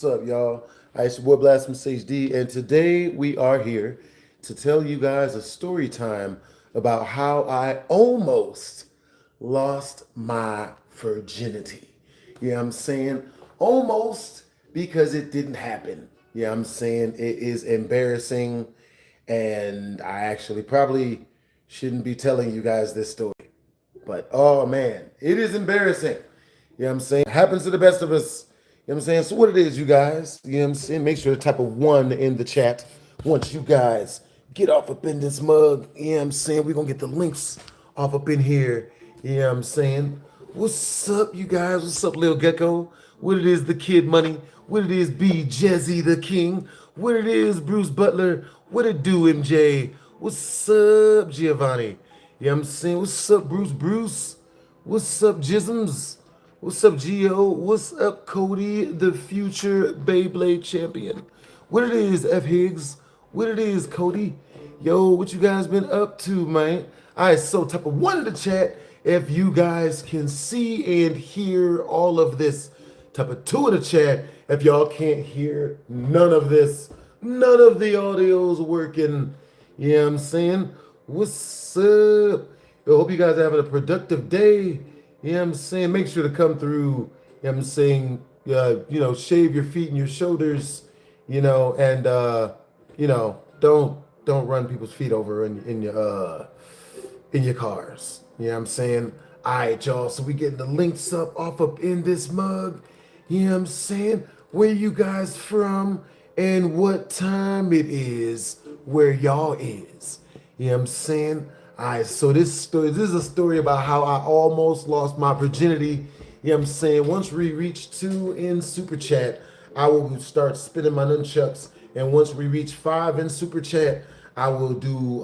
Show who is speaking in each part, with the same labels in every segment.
Speaker 1: What's up, y'all? It's your boy BlastphamousHD, and today we are here to tell you guys a story time about how I almost lost my virginity. Yeah, I'm saying almost because it didn't happen. Yeah, I'm saying it is embarrassing, and I actually probably shouldn't be telling you guys this story. But oh man, it is embarrassing. You know what I'm saying? Happens to the best of us. You know what I'm saying? So what it is, you guys, you know what I'm saying? Make sure to type a one in the chat once you guys get off up in this mug. You know what I'm saying? We're gonna get the links off up in here. You know what I'm saying? What's up, you guys? What's up, Lil Gecko? What it is, the Kid Money? What it is, B Jezzy the King? What it is, Bruce Butler? What it do, MJ? What's up, Giovanni? You know what I'm saying? What's up, Bruce? What's up, Jisms? What's up, Gio? What's up, Cody, the future Beyblade champion? What it is, F. Higgs? What it is, Cody? Yo, what you guys been up to, man? All right, so type of one in the chat if you guys can see and hear all of this. Type of two in the chat if y'all can't hear none of this. None of the audio's working. You know what I'm saying? What's up? I hope you guys are having a productive day. You know what I'm saying? Make sure to come through. You know what I'm saying? Shave your feet and your shoulders. And don't run people's feet over in your cars. You know what I'm saying? All right, y'all. So we getting the links up in this mug. You know what I'm saying? Where you guys from and what time it is where y'all is. You know what I'm saying? All right, so this is a story about how I almost lost my virginity. You know what I'm saying? Once we reach 2 in Super Chat, I will start spinning my nunchucks. And once we reach 5 in Super Chat, I will do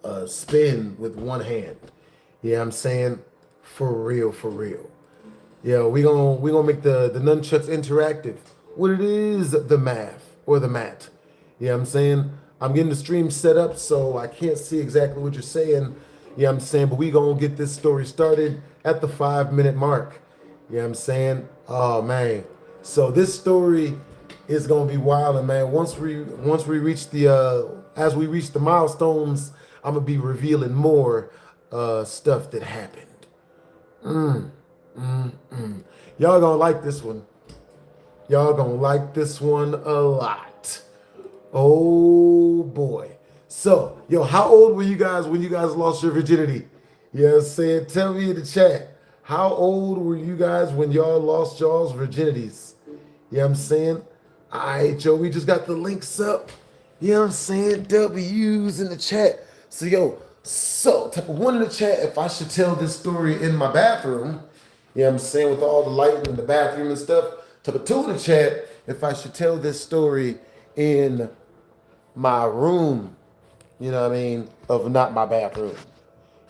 Speaker 1: a spin with one hand. You know what I'm saying? For real, for real. Yeah, we gonna make the nunchucks interactive. What it is, the math or the mat. You know what I'm saying? I'm getting the stream set up, so I can't see exactly what you're saying. You know what I'm saying? But we gonna get this story started at the 5-minute mark. You know what I'm saying? Oh man. So this story is gonna be wild, and man, once we reach the as we reach the milestones, I'm gonna be revealing more stuff that happened. Y'all gonna like this one. Y'all gonna like this one a lot. Oh boy. So, yo, how old were you guys when you guys lost your virginity? You know what I'm saying? Tell me in the chat. How old were you guys when y'all lost y'all's virginities? You know what I'm saying? All right, Joe, we just got the links up. You know what I'm saying? W's in the chat. So type of one in the chat if I should tell this story in my bathroom. You know what I'm saying? With all the lighting in the bathroom and stuff. Type of two in the chat if I should tell this story in my room. You know what I mean? Of not my bathroom.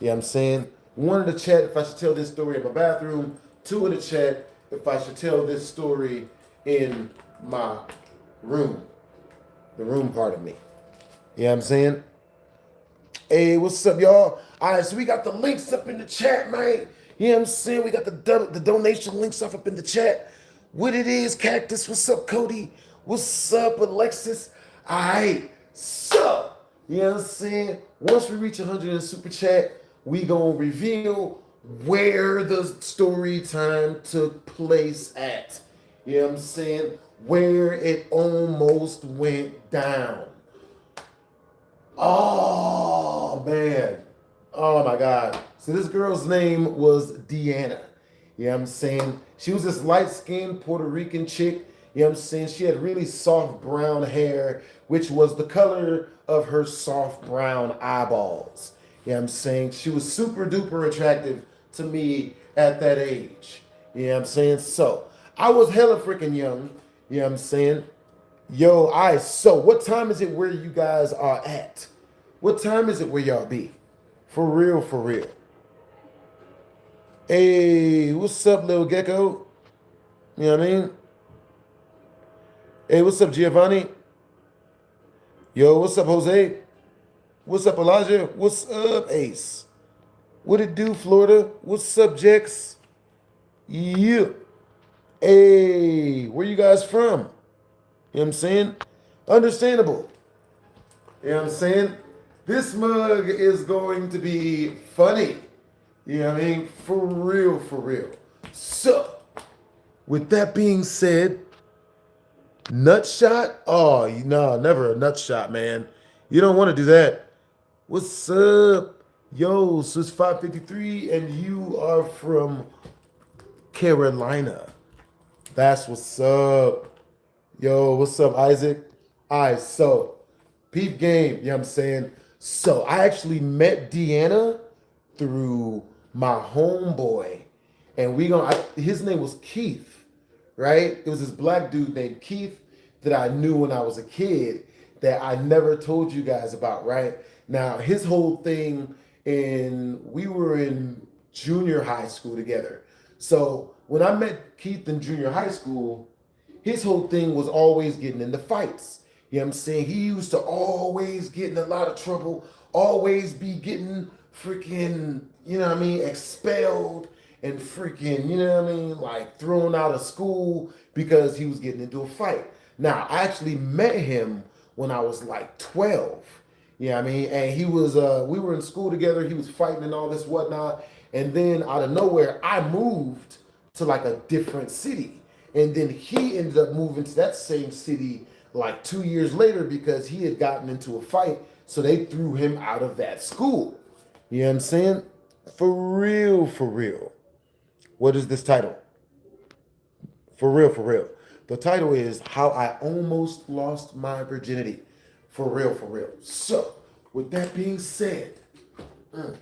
Speaker 1: You know what I'm saying? One in the chat if I should tell this story in my bathroom. Two in the chat if I should tell this story in my room. The room part of me. You know what I'm saying? Hey, what's up, y'all? All right, so we got the links up in the chat, man. You know what I'm saying? We got the donation links up in the chat. What it is, Cactus? What's up, Cody? What's up, Alexis? All right, so, you know what I'm saying? Once we reach 100 in Super Chat, we gonna reveal where the story time took place at. You know what I'm saying? Where it almost went down. Oh, man. Oh, my God. So this girl's name was Deanna. You know what I'm saying? She was this light-skinned Puerto Rican chick. You know what I'm saying? She had really soft brown hair, which was the color of her soft brown eyeballs. You know what I'm saying? She was super duper attractive to me at that age. You know what I'm saying? So, I was hella freaking young. You know what I'm saying? Yo, all right, so what time is it where you guys are at? What time is it where y'all be? For real, for real. Hey, what's up, little gecko? You know what I mean? Hey, what's up, Giovanni? Yo, what's up, Jose? What's up, Elijah? What's up, Ace? What it do, Florida? What's up, Jex? Yeah. Hey, where you guys from? You know what I'm saying? Understandable. You know what I'm saying? This mug is going to be funny. You know what I mean? For real, for real. So, with that being said, nut shot? Oh, no, never a nut shot, man. You don't want to do that. What's up? Yo, so it's 5:53 and you are from Carolina. That's what's up. Yo, what's up, Isaac? All right, so peep game, you know what I'm saying? So I actually met Deanna through my homeboy, and his name was Keith, right? It was this black dude named Keith that I knew when I was a kid that I never told you guys about, right? Now, his whole thing, we were in junior high school together. So when I met Keith in junior high school, his whole thing was always getting into fights. You know what I'm saying? He used to always get in a lot of trouble, always be getting freaking, you know what I mean, expelled and freaking, you know what I mean, like thrown out of school because he was getting into a fight. Now, I actually met him when I was like 12. You know what I mean? And we were in school together. He was fighting and all this whatnot. And then out of nowhere, I moved to like a different city. And then he ended up moving to that same city like 2 years later because he had gotten into a fight. So they threw him out of that school. You know what I'm saying? For real, for real. What is this title? For real, for real. The title is How I Almost Lost My Virginity. For real, for real. So, with that being said, all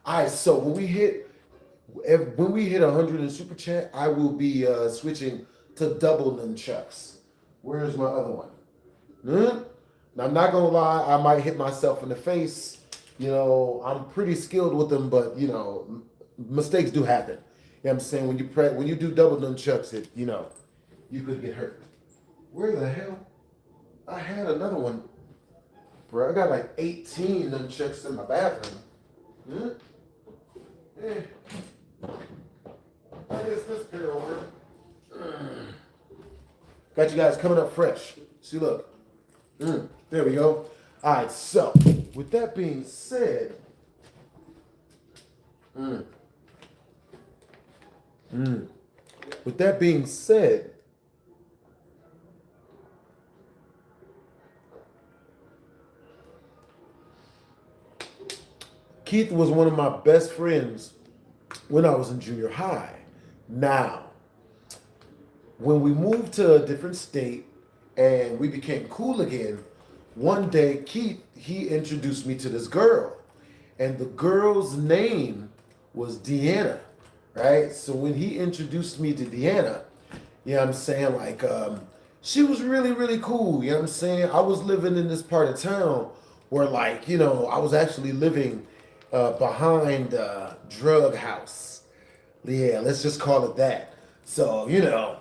Speaker 1: right, so when we hit 100 in Super Chat, I will be switching to double nunchucks. Where's my other one? Now, I'm not gonna lie, I might hit myself in the face. You know, I'm pretty skilled with them, but you know, mistakes do happen. You know what I'm saying? When you do double nunchucks, you could get hurt. Where the hell? I had another one. Bro, I got like 18 nunchucks in my bathroom. Eh. I guess this pair over. Got you guys coming up fresh. See, look. There we go. All right, so with that being said, Keith was one of my best friends when I was in junior high. Now, when we moved to a different state and we became cool again, one day Keith, he introduced me to this girl. And the girl's name was Deanna, right? So when he introduced me to Deanna, you know what I'm saying? Like, she was really, really cool. You know what I'm saying? I was living in this part of town where, like, I was actually living behind a drug house. Yeah, let's just call it that. So, yeah,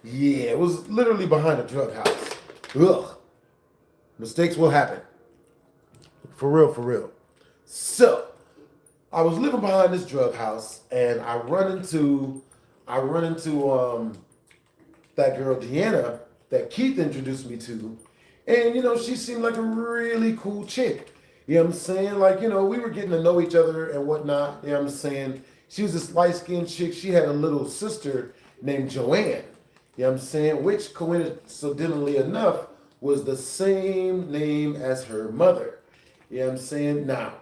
Speaker 1: it was literally behind a drug house. Ugh. Mistakes will happen. For real, for real. So, I was living behind this drug house, and I run into that girl Deanna that Keith introduced me to, and she seemed like a really cool chick. You know what I'm saying? Like, we were getting to know each other and whatnot. You know what I'm saying? She was this light-skinned chick. She had a little sister named Joanne. You know what I'm saying? Which, coincidentally enough, was the same name as her mother. You know what I'm saying? Now,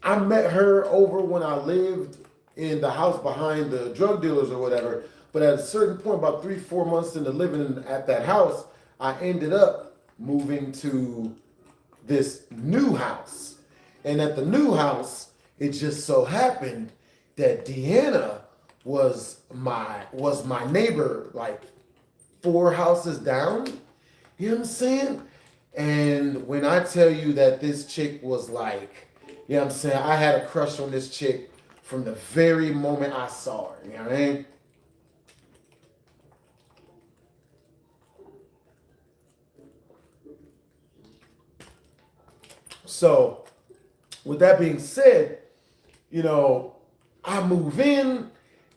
Speaker 1: I met her over when I lived in the house behind the drug dealers or whatever. But at a certain point, about 3-4 months into living at that house, I ended up moving to this new house. And at the new house, it just so happened that Deanna was my neighbor, like 4 houses down. You know what I'm saying? And when I tell you that this chick was like, you know what I'm saying, I had a crush on this chick from the very moment I saw her. You know what I mean? So, with that being said, I move in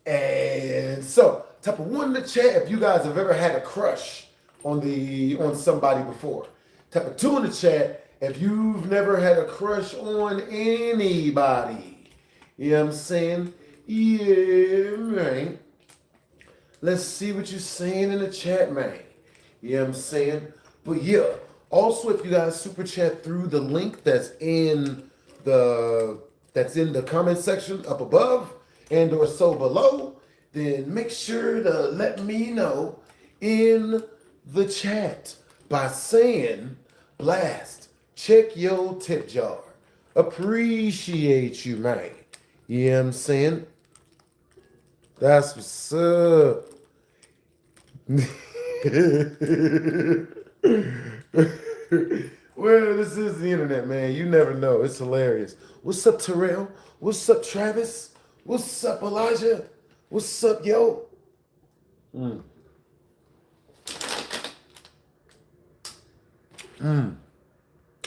Speaker 1: And so, type of one in the chat if you guys have ever had a crush on somebody before. Type of two in the chat if you've never had a crush on anybody. You know what I'm saying? Yeah, right. Let's see what you're saying in the chat, man. You know what I'm saying? But yeah, also if you guys super chat through the link that's in the comment section up above and or so below, then make sure to let me know in the chat by saying, Blast, check your tip jar. Appreciate you, man. You know what I'm saying? That's what's up. Well, this is the internet, man. You never know. It's hilarious. What's up, Terrell? What's up, Travis? What's up, Elijah? What's up, yo?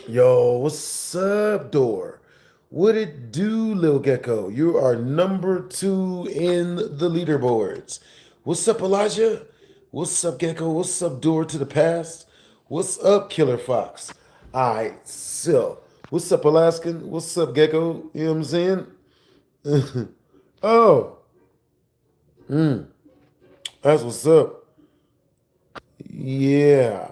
Speaker 1: Yo, what's up, Door? What it do, Lil Gecko? You are number 2 in the leaderboards. What's up, Elijah? What's up, Gecko? What's up, Door to the past? What's up, Killer Fox? All right, so what's up, Alaskan? What's up, Gecko? You know what I'm saying? Oh, that's what's up. Yeah,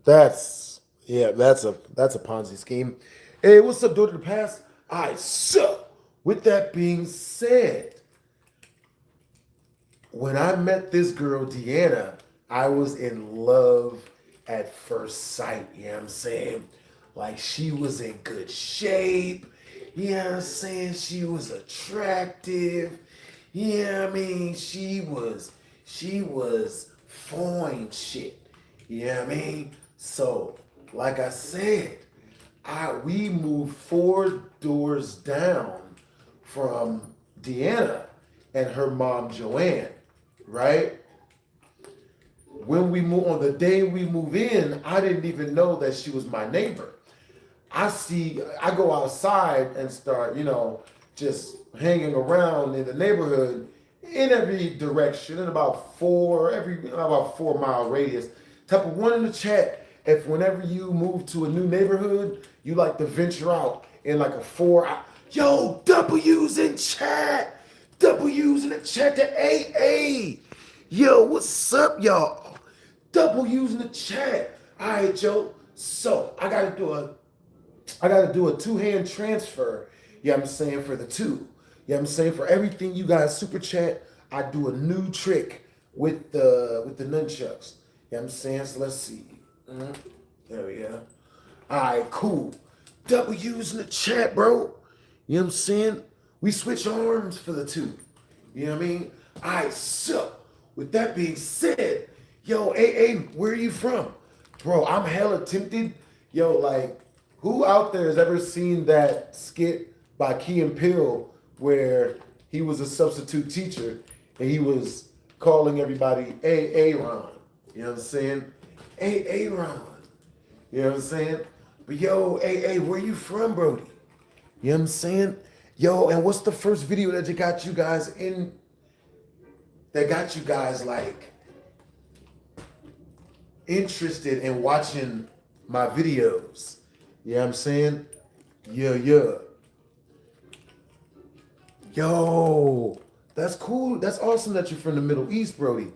Speaker 1: that's a Ponzi scheme. Hey, what's up, Door to the past? All right, so with that being said, when I met this girl, Deanna, I was in love at first sight. You know what I'm saying? Like, she was in good shape. You know what I'm saying? She was attractive. You know what I mean? She was fine shit. You know what I mean? So, like I said, we moved 4 doors down from Deanna and her mom, Joanne, right? When we move, on the day we move in, I didn't even know that she was my neighbor. I go outside and start, just hanging around in the neighborhood in every direction in about 4-mile radius. Type of one in the chat if whenever you move to a new neighborhood, you like to venture out in like a 4. Yo, W's in chat. W's in the chat to AA. Yo, what's up, y'all? W's in the chat. All right, Joe. So I gotta do a 2-hand transfer. You know what I'm saying, for the 2. You know what I'm saying? For everything you guys super chat, I do a new trick with the nunchucks. You know what I'm saying? So let's see. There we go. All right, cool. W's in the chat, bro. You know what I'm saying? We switch arms for the 2. You know what I mean? All right, so with that being said, yo, AA, where are you from? Bro, I'm hella tempted. Yo, like, who out there has ever seen that skit by Key and Peele where he was a substitute teacher and he was calling everybody Ron? You know what I'm saying? Ron. You know what I'm saying? But yo, where you from, Brody? You know what I'm saying? Yo, and what's the first video that got you guys like interested in watching my videos? You know what I'm saying? Yeah. Yo, that's cool. That's awesome that you're from the Middle East, Brody.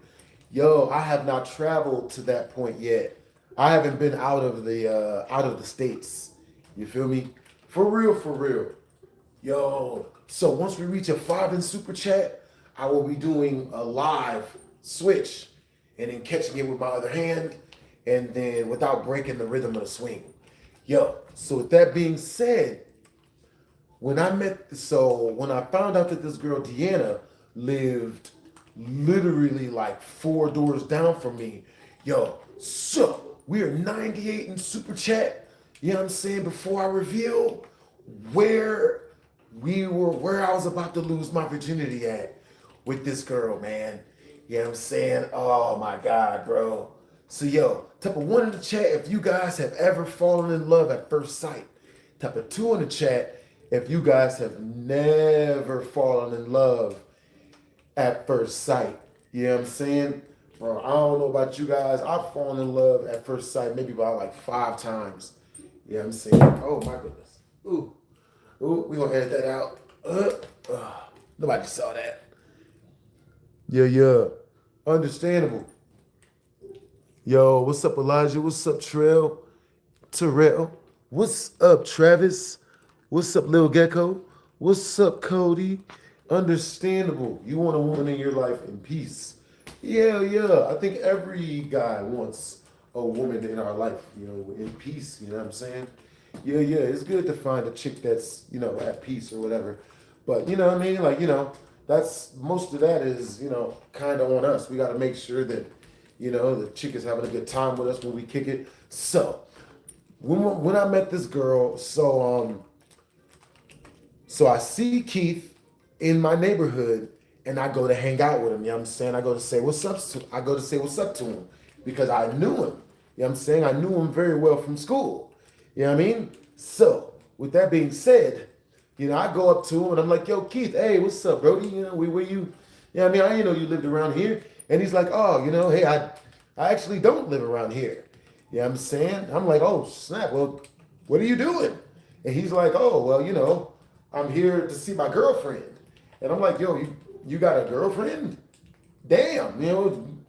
Speaker 1: Yo, I have not traveled to that point yet. I haven't been out of the States. You feel me? For real. Yo, so once we reach a 5 in super chat, I will be doing a live switch and then catching it with my other hand and then without breaking the rhythm of the swing. Yo, so with that being said, when I found out that this girl Deanna lived literally like 4 doors down from me, yo, so we are 98 in super chat. You know what I'm saying? Before I reveal where I was about to lose my virginity at with this girl, man. You know what I'm saying? Oh my God, bro. So yo, type of 1 in the chat if you guys have ever fallen in love at first sight. Type of 2 in the chat if you guys have never fallen in love at first sight. You know what I'm saying? Bro, I don't know about you guys. I've fallen in love at first sight maybe about like 5 times. You know what I'm saying? Oh my goodness. Ooh. Ooh, we gonna edit that out. Nobody saw that. Yeah. Understandable. Yo, what's up, Elijah? What's up, Terrell? What's up, Travis? What's up, Lil Gecko? What's up, Cody? Understandable. You want a woman in your life in peace. Yeah. I think every guy wants a woman in our life, in peace. You know what I'm saying? Yeah. It's good to find a chick that's, at peace or whatever. But you know what I mean? Like, that's most of that is, kind of on us. We got to make sure that, the chick is having a good time with us when we kick it. So, when I met this girl, so I see Keith in my neighborhood and I go to hang out with him. You know what I'm saying? I go to say what's up to him because I knew him. You know what I'm saying? I knew him very well from school. You know what I mean? So, with that being said, I go up to him and I'm like, yo, Keith, hey, what's up, Brody? Where you? I didn't know you lived around here. And he's like, oh, hey, I actually don't live around here. You know what I'm saying? I'm like, oh, snap. Well, what are you doing? And he's like, oh, well, I'm here to see my girlfriend. And I'm like, yo, you got a girlfriend? Damn,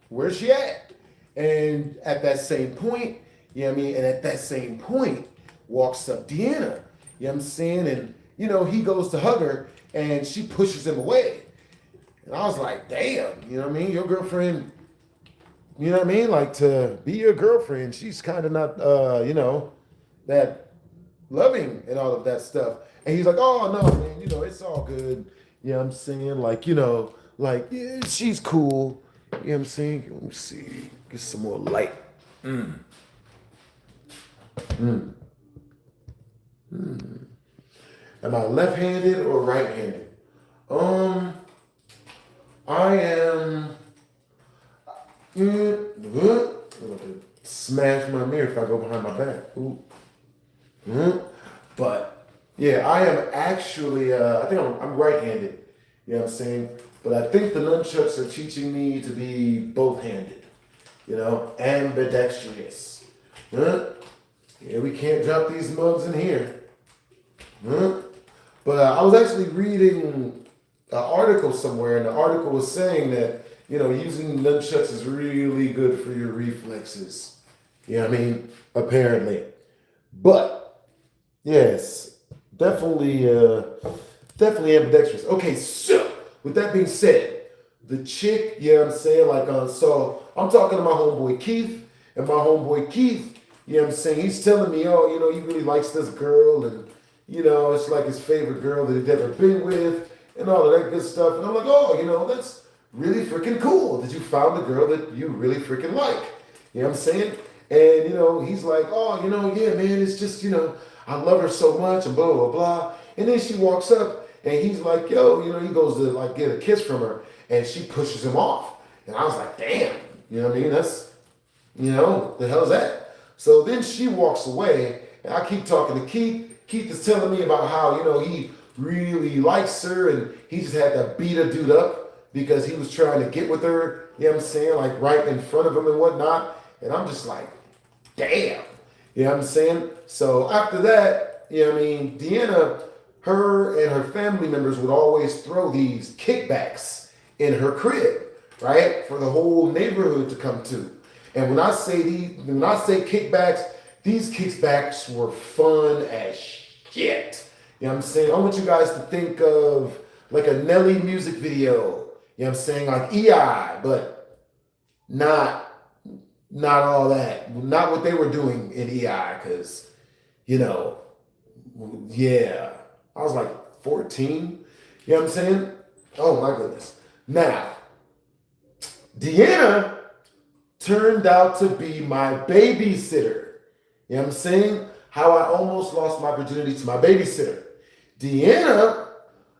Speaker 1: where's she at? And at that same point, and at that same point walks up Deanna. You know what I'm saying? And, he goes to hug her and she pushes him away. And I was like, damn, your girlfriend, like to be your girlfriend, she's kind of not, that loving and all of that stuff. And he's like, oh, no, man, it's all good. You know what I'm saying? Like, yeah, she's cool. You know what I'm saying? Let me see. Get some more light. Am I left-handed or right-handed? I am. I'm going to smash my mirror if I go behind my back. Ooh. But yeah, I am actually. I think I'm right-handed. You know what I'm saying? But I think the nunchucks are teaching me to be both-handed. Ambidextrous. Yeah, we can't drop these mugs in here. But I was actually reading an article somewhere, and the article was saying that, using nunchucks is really good for your reflexes. You know what I mean? Apparently. But, yes, definitely ambidextrous. Okay, so, with that being said, the chick, you know what I'm saying? So I'm talking to my homeboy Keith, and my homeboy Keith, you know what I'm saying? He's telling me, oh, he really likes this girl, and, it's like his favorite girl that he's ever been with, and all of that good stuff. And I'm like, oh, that's really freaking cool that you found a girl that you really freaking like. You know what I'm saying? And, he's like, oh, yeah, man, it's just, I love her so much and blah, blah, blah. And then she walks up and he's like, yo, he goes to get a kiss from her and she pushes him off. And I was like, damn, you know what I mean? That's, the hell's that? So then she walks away and I keep talking to Keith. Keith is telling me about how, he really likes her and he just had to beat a dude up because he was trying to get with her, you know what I'm saying, like right in front of him and whatnot. And I'm just like, damn, you know what I'm saying? So after that, Deanna, her and her family members would always throw these kickbacks in her crib, right? For the whole neighborhood to come to. And when I say kickbacks, these kickbacks were fun as shit. You know what I'm saying? I want you guys to think of like a Nelly music video. You know what I'm saying? Like EI, but not all that. Not what they were doing in EI, because, yeah. I was like 14. You know what I'm saying? Oh my goodness. Now, Deanna turned out to be my babysitter. You know what I'm saying? How I almost lost my virginity to my babysitter. Deanna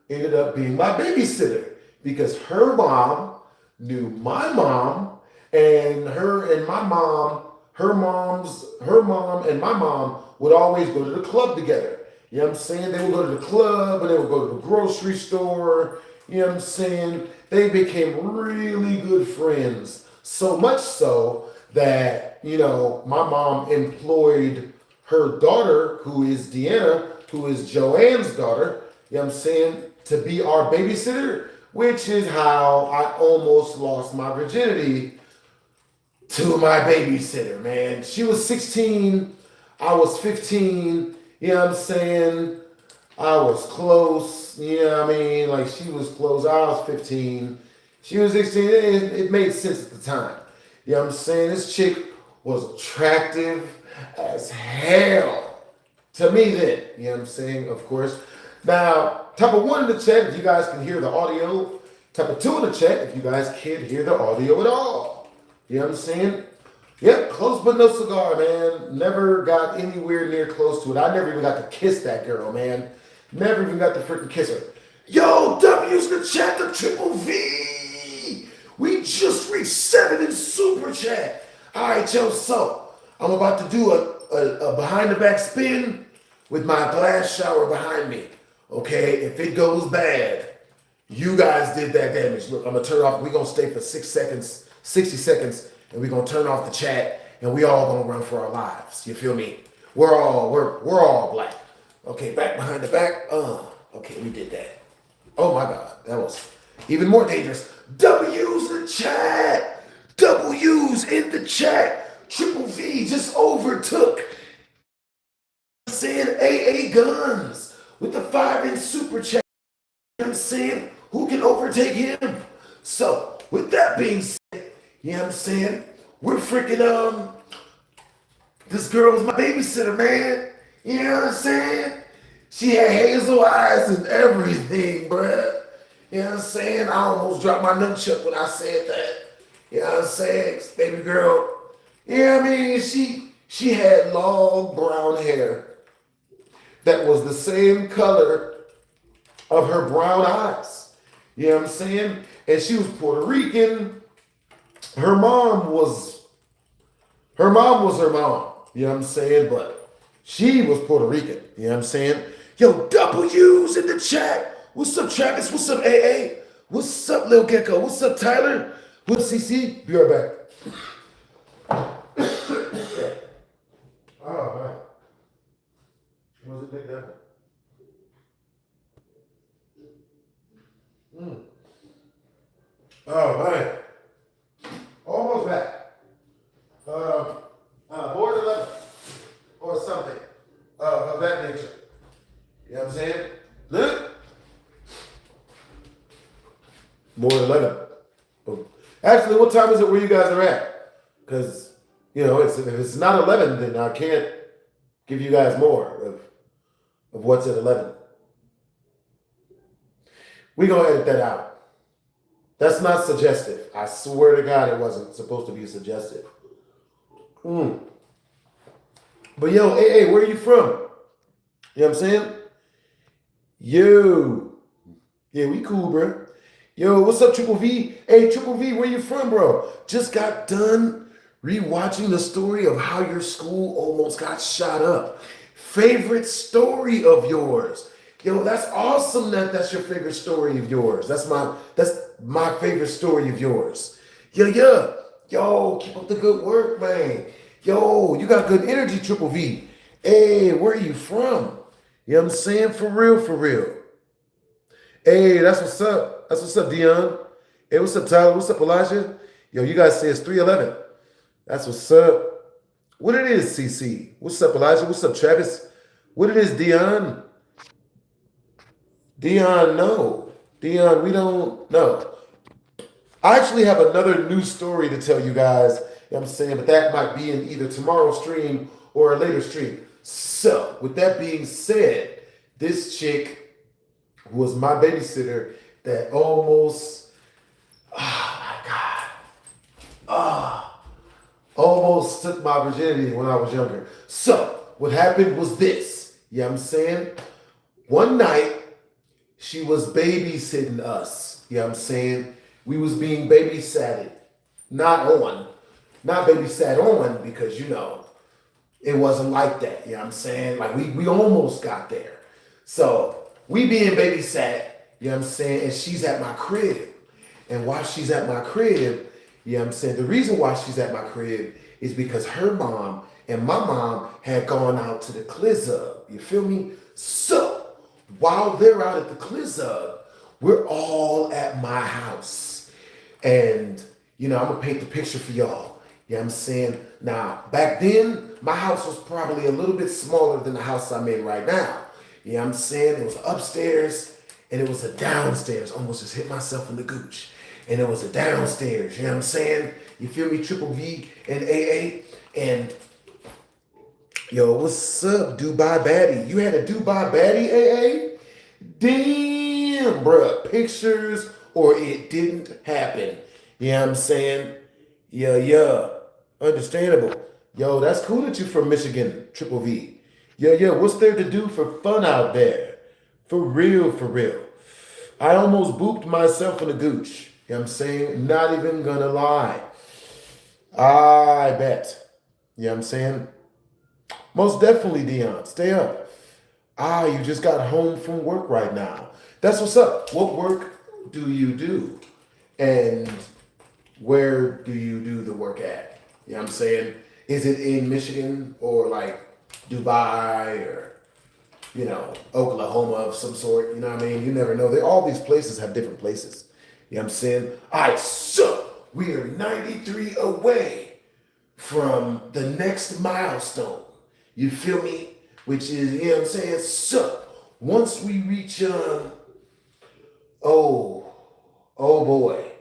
Speaker 1: ended up being my babysitter because her mom knew my mom, and her mom and my mom would always go to the club together. You know what I'm saying? They would go to the club and they would go to the grocery store You know what I'm saying? They became really good friends. So much so that, you know, my mom employed her daughter, who is Deanna, who is Joanne's daughter, you know what I'm saying, to be our babysitter, which is how I almost lost my virginity to my babysitter, man. She was 16, I was 15, you know what I'm saying? I was close, you know what I mean? Like she was close, I was 15, she was 16, it made sense at the time. You know what I'm saying? This chick was attractive as hell to me then, you know what I'm saying? Of course. Now, type of one in the chat if you guys can hear the audio. Type of two in the chat if you guys can't hear the audio at all. You know what I'm saying? Yep, close but no cigar, man. Never got anywhere near close to it. I never even got to kiss that girl, man. Never even got to freaking kiss her. Yo, W's in the chat, the triple V. We just reached 7 in super chat. All right, yo, so I'm about to do a behind the back spin with my glass shower behind me. Okay, if it goes bad, you guys did that damage. Look, I'm gonna turn off. We're gonna stay for 6 seconds, 60 seconds, and we're gonna turn off the chat, and we all gonna run for our lives. You feel me? We're all black. Okay, back behind the back. Okay, we did that. Oh my God, that was even more dangerous. W's in the chat. W's in the chat. Triple V just overtook. I'm saying AA Guns with the 5 in super chat. You know what I'm saying? Who can overtake him? So, with that being said, you know what I'm saying? We're freaking, this girl was my babysitter, man. You know what I'm saying? She had hazel eyes and everything, bruh. You know what I'm saying? I almost dropped my nunchuck when I said that. You know what I'm saying? Baby girl. You know what I mean? She had long brown hair that was the same color of her brown eyes. You know what I'm saying? And she was Puerto Rican. Her mom was her mom. You know what I'm saying? But she was Puerto Rican. You know what I'm saying? Yo, W's in the chat. What's up, Travis? What's up, AA? What's up, Lil Gecko? What's up, Tyler? What's CC? Be right back. Oh, man. Was it big that? Oh, man. Almost back. Board 11 or something of that nature. You know what I'm saying? Look. Board 11. Actually, what time is it where you guys are at? Because, you know, if it's not 11, then I can't give you guys more of what's at 11. We're going to edit that out. That's not suggestive. I swear to God it wasn't supposed to be suggestive. But yo, AA, where are you from? You know what I'm saying? Yo. Yeah, we cool, bro. Yo, what's up, Triple V? Hey, Triple V, where you from, bro? Just got done rewatching the story of how your school almost got shot up. Favorite story of yours? Yo, that's awesome that's your favorite story of yours. That's my favorite story of yours. Yeah. Yo, keep up the good work, man. Yo, you got good energy, Triple V. Hey, where are you from? You know what I'm saying? For real. Hey, that's what's up. That's what's up, Dion. Hey, what's up, Tyler? What's up, Elijah? Yo, you guys say it's 311. That's what's up. What it is, CC? What's up, Elijah? What's up, Travis? What it is, Dion? Dion, no. Dion, we don't know. I actually have another new story to tell you guys, you know what I'm saying, but that might be in either tomorrow's stream or a later stream. So, with that being said, this chick who was my babysitter that almost, almost took my virginity when I was younger. So, what happened was this, you know what I'm saying? One night, she was babysitting us, you know what I'm saying? We was being babysatted, not babysat on because, you know, it wasn't like that, you know what I'm saying? Like we almost got there. So we being babysat, You know what I'm saying? And she's at my crib. And while she's at my crib, you know what I'm saying? The reason why she's at my crib is because her mom and my mom had gone out to the Clizub. You feel me? So while they're out at the Clizub, we're all at my house. And, you know, I'm going to paint the picture for y'all. You know what I'm saying? Now, back then, my house was probably a little bit smaller than the house I'm in right now. You know what I'm saying? It was upstairs and it was a downstairs. Almost just hit myself in the gooch. And it was a downstairs. You know what I'm saying? You feel me? Triple V and AA. And, yo, what's up, Dubai Baddie? You had a Dubai Baddie, AA? Damn, bruh. Pictures or it didn't happen. You know what I'm saying? Yeah. Understandable. Yo, that's cool that you're from Michigan, Triple V. Yeah. What's there to do for fun out there? For real. I almost booped myself in the gooch. You know what I'm saying? Not even gonna lie. I bet. You know what I'm saying? Most definitely, Dion. Stay up. You just got home from work right now. That's what's up. What work do you do? And where do you do the work at? You know what I'm saying? Is it in Michigan or like Dubai or, you know, Oklahoma of some sort? You know what I mean? You never know. All these places have different places. You know what I'm saying? All right, so we are 93 away from the next milestone. You feel me? Which is, you know what I'm saying? So once we reach, oh boy.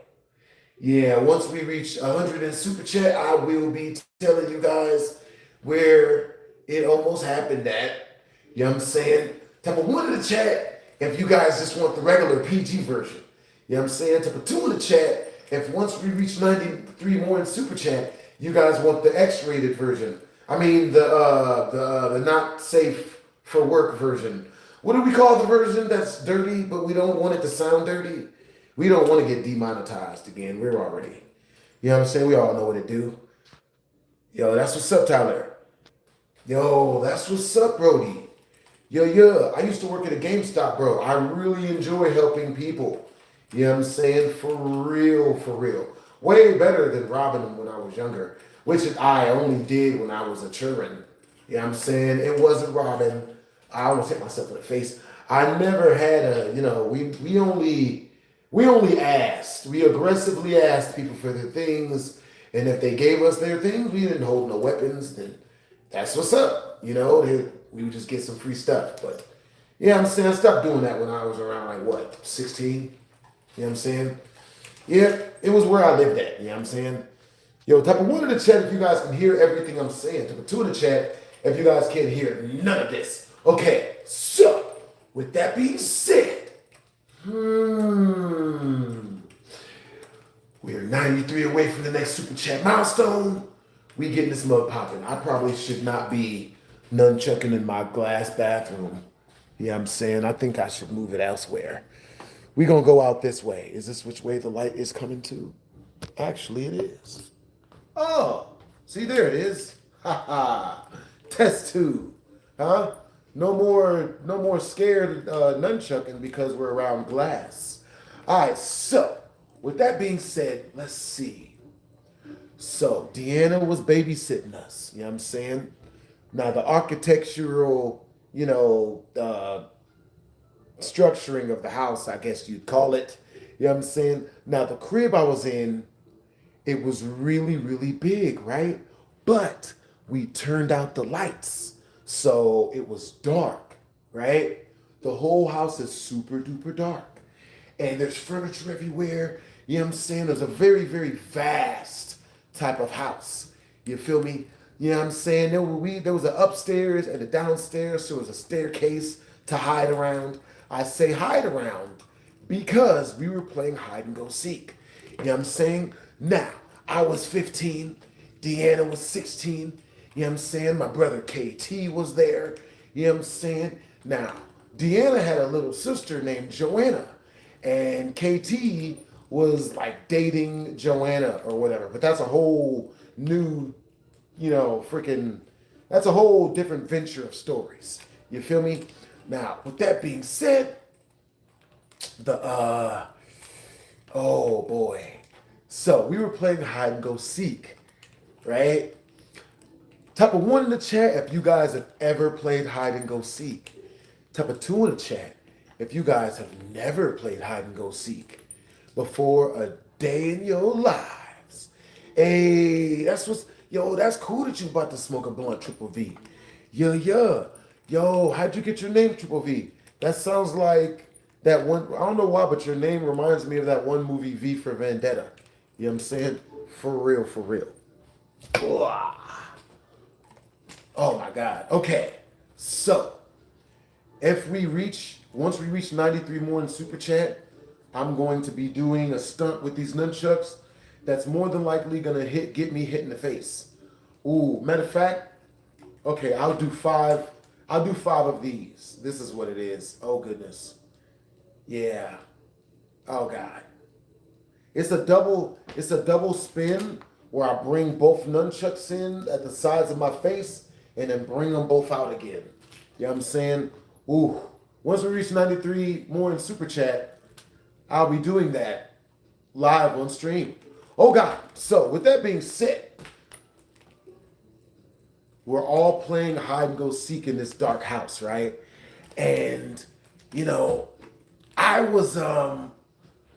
Speaker 1: Yeah, once we reach 100 in Super Chat, I will be telling you guys where it almost happened at. You know what I'm saying? Type of 1 in the chat if you guys just want the regular PG version. You know what I'm saying? Type of 2 in the chat if once we reach 93 more in Super Chat, you guys want the X-rated version. I mean the not safe for work version. What do we call the version that's dirty, but we don't want it to sound dirty? We don't want to get demonetized again. We're already, you know what I'm saying? We all know what it do. Yo, that's what's up, Tyler. Yo, that's what's up, Brody. Yo, I used to work at a GameStop, bro. I really enjoy helping people. You know what I'm saying? For real. Way better than robbing them when I was younger, which I only did when I was a children. You know what I'm saying? It wasn't robbing. I almost hit myself in the face. I never had a, you know, we only asked. We aggressively asked people for their things. And if they gave us their things, we didn't hold no weapons. Then that's what's up. You know, we would just get some free stuff. But, yeah, I'm saying I stopped doing that when I was around, 16? You know what I'm saying? Yeah, it was where I lived at. You know what I'm saying? Yo, type of 1 in the chat if you guys can hear everything I'm saying. Type of 2 in the chat if you guys can't hear none of this. Okay, so with that being said, we are 93 away from the next Super Chat milestone. We getting this mug popping. I probably should not be nunchucking in my glass bathroom. You know what I'm saying? I think I should move it elsewhere. We're going to go out this way. Is this which way the light is coming to? Actually, it is. Oh, see, there it is. Ha ha. Test 2. Huh? No more scared nunchucking because we're around glass. All right, so with that being said, let's see. So Deanna was babysitting us. You know what I'm saying? Now the architectural, structuring of the house, I guess you'd call it. You know what I'm saying? Now the crib I was in, it was really, really big, right? But we turned out the lights. So it was dark, right? The whole house is super duper dark. And there's furniture everywhere. You know what I'm saying? There's a very, very vast type of house. You feel me? You know what I'm saying? There was an upstairs and a downstairs. So there was a staircase to hide around. I say hide around because we were playing hide and go seek. You know what I'm saying? Now, I was 15. Deanna was 16. You know what I'm saying? My brother KT was there. You know what I'm saying? Now, Deanna had a little sister named Joanna. And KT was like dating Joanna or whatever. But that's a whole new, that's a whole different venture of stories. You feel me? Now, with that being said, Oh boy. So we were playing hide and go seek, right? Type of one in the chat if you guys have ever played hide and go seek. Type of two in the chat if you guys have never played hide and go seek before a day in your lives. Hey, that's cool that you about to smoke a blunt, Triple V. Yeah. Yo, how'd you get your name, Triple V? That sounds like that one, I don't know why, but your name reminds me of that one movie, V for Vendetta. You know what I'm saying? For real, for real. Oh my God. Okay. So, once we reach 93 more in Super Chat, I'm going to be doing a stunt with these nunchucks that's more than likely gonna get me hit in the face. Ooh, matter of fact, okay, I'll do five of these. This is what it is. Oh goodness. Yeah. Oh God. It's a double spin where I bring both nunchucks in at the sides of my face and then bring them both out again. You know what I'm saying? Ooh. Once we reach 93 more in Super Chat, I'll be doing that live on stream. Oh God. So with that being said, we're all playing hide and go seek in this dark house, right? And, you know, I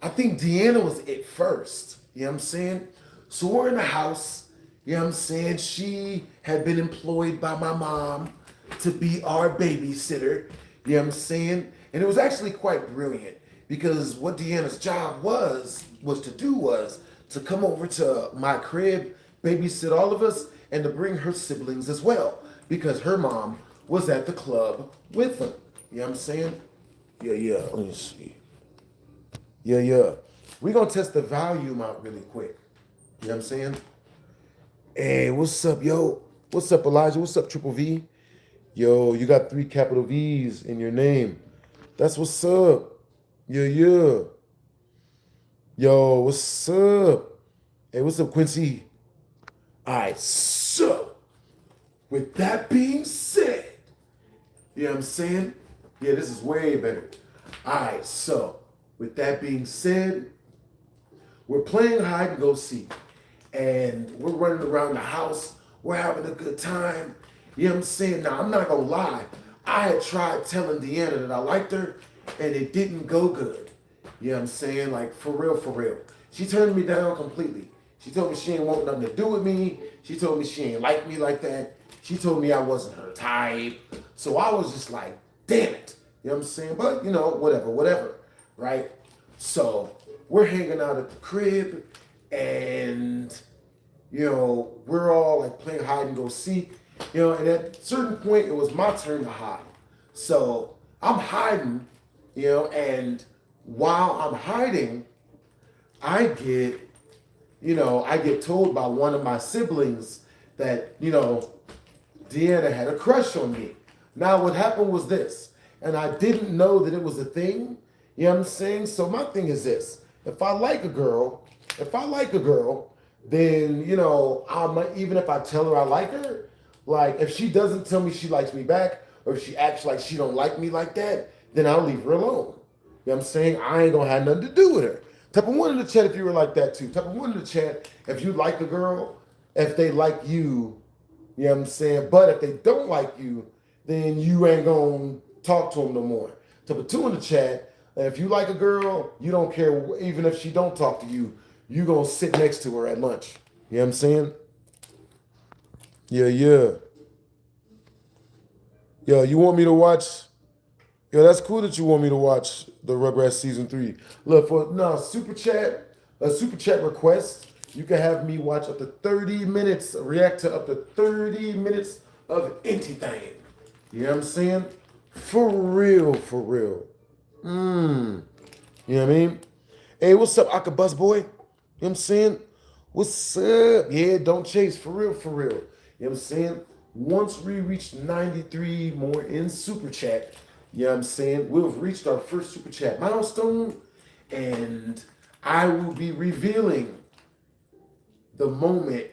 Speaker 1: think Deanna was it first. You know what I'm saying? So we're in the house. You know what I'm saying? She had been employed by my mom to be our babysitter. You know what I'm saying? And it was actually quite brilliant because what Deanna's job was to come over to my crib, babysit all of us, and to bring her siblings as well because her mom was at the club with them. You know what I'm saying? Yeah. Let me see. Yeah. We're going to test the volume out really quick. You know what I'm saying? Hey, what's up, yo? What's up, Elijah? What's up, Triple V? Yo, you got 3 capital V's in your name. That's what's up. Yeah. Yo, what's up? Hey, what's up, Quincy? All right, so with that being said, you know what I'm saying? Yeah, this is way better. All right, so with that being said, we're playing hide and go seek, and we're running around the house. We're having a good time. You know what I'm saying? Now, I'm not gonna lie. I had tried telling Deanna that I liked her, and it didn't go good. You know what I'm saying? Like, for real. She turned me down completely. She told me she ain't want nothing to do with me. She told me she ain't like me like that. She told me I wasn't her type. So I was just like, damn it. You know what I'm saying? But, you know, whatever, right? So we're hanging out at the crib, and, you know, we're all like playing hide and go seek. You know, and at a certain point, it was my turn to hide. So I'm hiding, you know, and while I'm hiding, I get told by one of my siblings that, you know, Deanna had a crush on me. Now, what happened was this, and I didn't know that it was a thing, you know what I'm saying? So my thing is this, if I like a girl, then, you know, even if I tell her I like her, like, if she doesn't tell me she likes me back, or if she acts like she don't like me like that, then I'll leave her alone. You know what I'm saying? I ain't gonna have nothing to do with her. Type of one in the chat if you were like that too. Type of one in the chat if you like a girl, if they like you, you know what I'm saying? But if they don't like you, then you ain't gonna talk to them no more. Type of 2 in the chat, if you like a girl, you don't care, even if she don't talk to you, you gonna sit next to her at lunch. You know what I'm saying? Yeah. Yo, you want me to watch? Yo, that's cool that you want me to watch the Rugrats season 3. Look, a super chat request, you can have me watch up to 30 minutes, react to up to 30 minutes of anything. You know what I'm saying? For real. You know what I mean? Hey, what's up, Akabus boy? You know what I'm saying? What's up? Yeah, don't chase. For real. You know what I'm saying? Once we reach 93 more in Super Chat, you know what I'm saying, we'll have reached our first Super Chat milestone, and I will be revealing the moment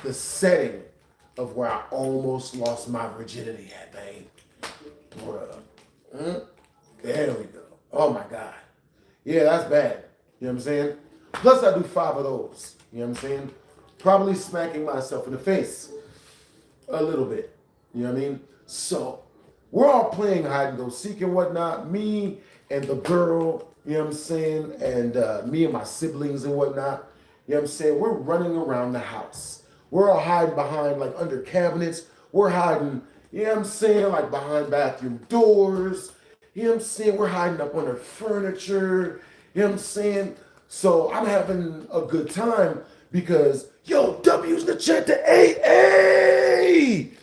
Speaker 1: the setting of where I almost lost my virginity at, man. Bruh. There we go. Oh my God. Yeah, that's bad. You know what I'm saying? Plus, I do 5 of those. You know what I'm saying? Probably smacking myself in the face a little bit. You know what I mean? So, we're all playing hide and go seek and whatnot. Me and the girl, you know what I'm saying? And me and my siblings and whatnot. You know what I'm saying? We're running around the house. We're all hiding behind, like, under cabinets. We're hiding, you know what I'm saying? Like, behind bathroom doors. You know what I'm saying? We're hiding up under furniture. You know what I'm saying? So I'm having a good time because, yo, W's in the chat to AA!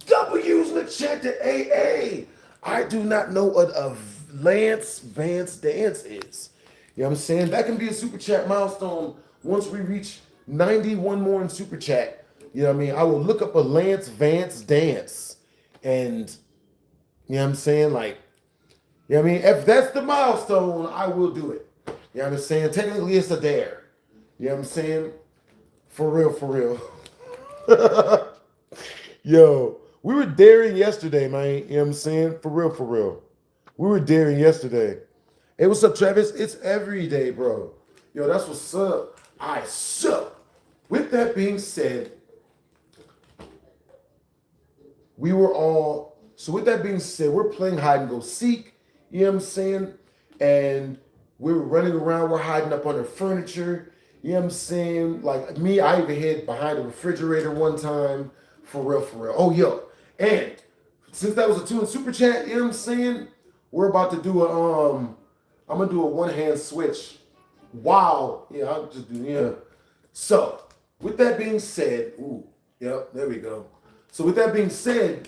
Speaker 1: W's in the chat to AA! I do not know what a Lance Vance dance is. You know what I'm saying? That can be a super chat milestone once we reach 91 more in super chat. You know what I mean? I will look up a Lance Vance dance. And, you know what I'm saying? Like, you know what I mean? If that's the milestone, I will do it. You know what I'm saying? Technically, it's a dare. You know what I'm saying? For real, for real. Yo, we were daring yesterday, man. You know what I'm saying? For real, for real. We were daring yesterday. Hey, what's up, Travis? It's every day, bro. Yo, that's what's up. All right, so with that being said, we're playing hide and go seek. You know what I'm saying? And we were running around. We're hiding up under furniture. You know what I'm saying? Like me, I even hid behind the refrigerator one time. For real, for real. Oh, yo. And since that was a 2 in super chat, you know what I'm saying? We're about to do I'm going to do a one-hand switch. Wow. Yeah, I'll just do, yeah. So, with that being said, there we go. So with that being said,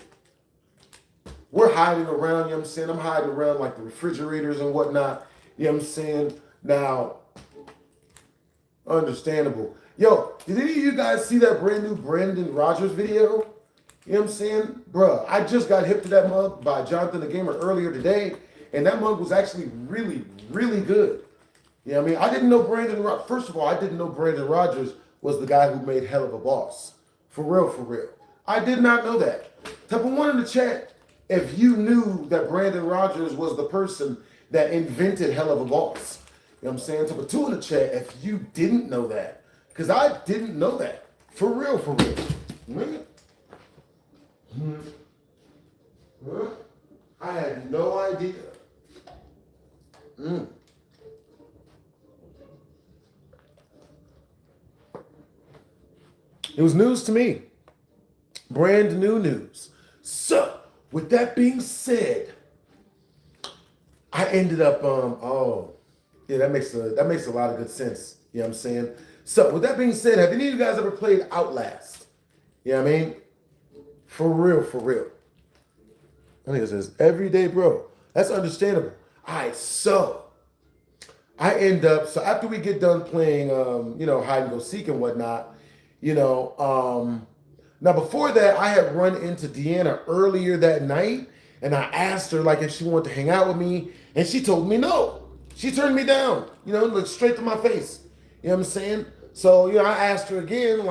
Speaker 1: we're hiding around, you know what I'm saying? I'm hiding around like the refrigerators and whatnot. You know what I'm saying? Now, understandable. Yo, did any of you guys see that brand new Brandon Rogers video? You know what I'm saying? Bruh, I just got hip to that mug by Jonathan the Gamer earlier today, and that mug was actually really, really good. You know what I mean? I didn't know first of all, I didn't know Brandon Rogers was the guy who made Hell of a Boss. For real, for real. I did not know that. Type of one in the chat if you knew that Brandon Rogers was the person that invented Hell of a Boss. You know what I'm saying? Type of 2 in the chat if you didn't know that. Because I didn't know that. For real, for real. I had no idea. It was news to me. Brand new news. So, with that being said, I ended up, that makes a lot of good sense. You know what I'm saying? So, with that being said, have any of you guys ever played Outlast? You know what I mean? For real, for real. I think it says everyday, bro. That's understandable. All right, so I end up, so after we get done playing, hide and go seek and whatnot, now before that, I had run into Deanna earlier that night, and I asked her like if she wanted to hang out with me, and she told me no. She turned me down, looked straight to my face. You know what I'm saying? So, I asked her again,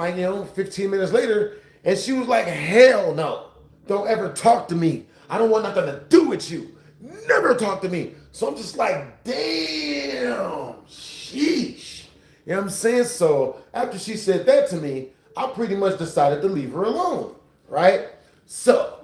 Speaker 1: 15 minutes later, and she was like, hell no. Don't ever talk to me. I don't want nothing to do with you. Never talk to me. So I'm just like, damn, sheesh. You know what I'm saying? So after she said that to me, I pretty much decided to leave her alone, right? So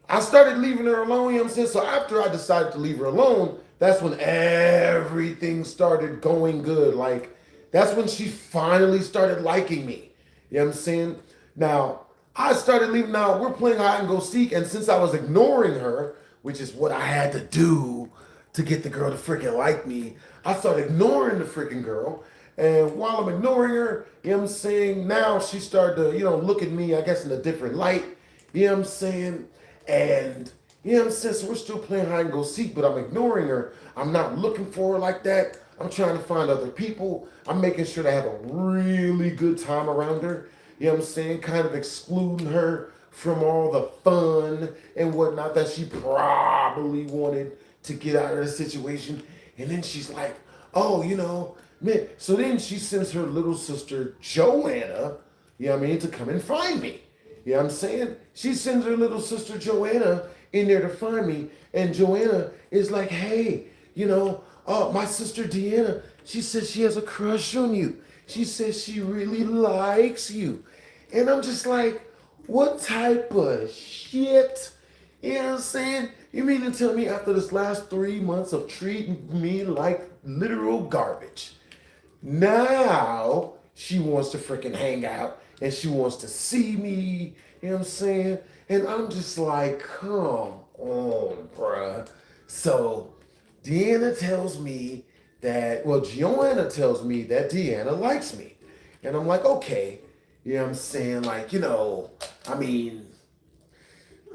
Speaker 1: I started leaving her alone, you know what I'm saying? So after I decided to leave her alone, that's when everything started going good. Like, that's when she finally started liking me. You know what I'm saying? Now, I started leaving. Now, we're playing hide and go seek, and since I was ignoring her, which is what I had to do to get the girl to freaking like me, I started ignoring the freaking girl. And while I'm ignoring her, you know what I'm saying, now she started to, look at me, I guess, in a different light. You know what I'm saying? And, you know what I'm saying? So we're still playing hide and go seek, but I'm ignoring her. I'm not looking for her like that. I'm trying to find other people. I'm making sure to have a really good time around her. You know what I'm saying? Kind of excluding her from all the fun and whatnot that she probably wanted to get out of the situation. And then she's like, oh, man. So then she sends her little sister, Joanna, you know what I mean, to come and find me. You know what I'm saying? She sends her little sister, Joanna, in there to find me. And Joanna is like, hey, my sister Deanna, she says she has a crush on you. She says she really likes you. And I'm just like, what type of shit? You know what I'm saying? You mean to tell me after this last 3 months of treating me like literal garbage, now she wants to freaking hang out and she wants to see me, you know what I'm saying? And I'm just like, come on, bruh. So Deanna tells me Joanna tells me that Deanna likes me. And I'm like, okay, you know what I'm saying? Like, I mean,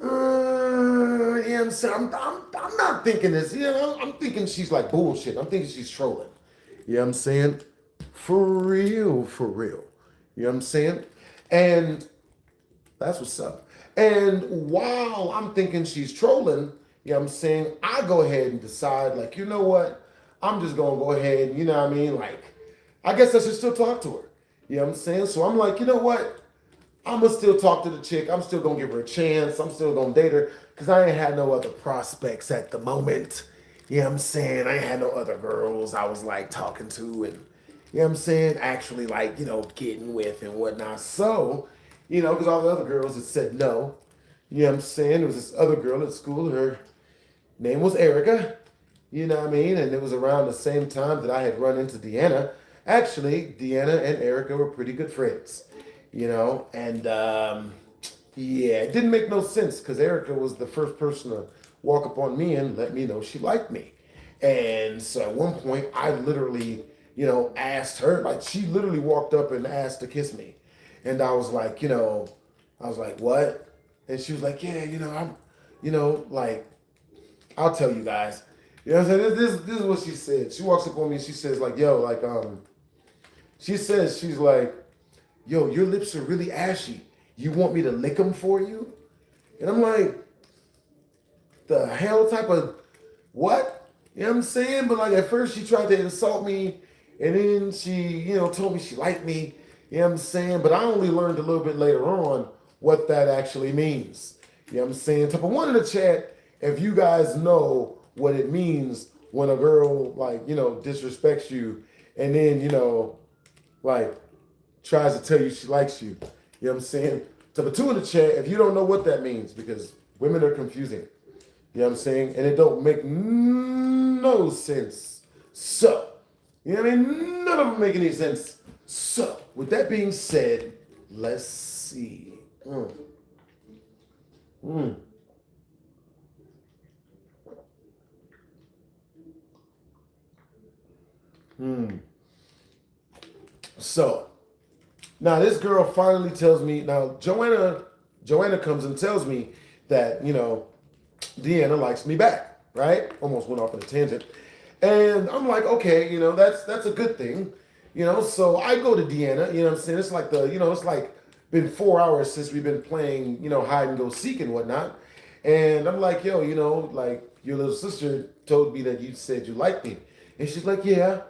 Speaker 1: you know what I'm saying? I'm not thinking this, I'm thinking she's like bullshit. I'm thinking she's trolling. You know what I'm saying? For real, for real. You know what I'm saying? And that's what's up. And while I'm thinking she's trolling, you know what I'm saying, I go ahead and decide, like, you know what? I'm just going to go ahead and, you know what I mean? Like, I guess I should still talk to her. You know what I'm saying? So I'm like, you know what? I'm going to still talk to the chick. I'm still going to give her a chance. I'm still going to date her because I ain't had no other prospects at the moment. You know what I'm saying? I ain't had no other girls I was like talking to and, you know what I'm saying, actually like, getting with and whatnot. So, because all the other girls had said no. You know what I'm saying? There was this other girl at school. Her name was Erica. You know what I mean? And it was around the same time that I had run into Deanna. Actually, Deanna and Erica were pretty good friends. And yeah, it didn't make no sense because Erica was the first person to walk up on me and let me know she liked me. And so at one point, I literally, asked her, like she literally walked up and asked to kiss me. And I was like, what? And she was like, yeah, I'm, like, I'll tell you guys. You know what I'm saying? This is what she said. She walks up on me and she says, like, yo, like, she's like, yo, your lips are really ashy. You want me to lick them for you? And I'm like, the hell type of what? You know what I'm saying? But like at first she tried to insult me and then she, told me she liked me. You know what I'm saying? But I only learned a little bit later on what that actually means. You know what I'm saying? Type of one in the chat if you guys know what it means when a girl like, disrespects you and then, like tries to tell you she likes you. You know what I'm saying? Type of two in the chat if you don't know what that means because women are confusing. You know what I'm saying? And it don't make no sense. So, you know what I mean? None of them make any sense. So, with that being said, let's see. So, now this girl finally tells me, now Joanna comes and tells me that, Deanna likes me back, right? Almost went off on a tangent. And I'm like, okay, that's a good thing. So I go to Deanna, you know what I'm saying? It's like it's like been 4 hours since we've been playing, hide and go seek and whatnot. And I'm like, yo, like your little sister told me that you said you liked me. And she's like, yeah.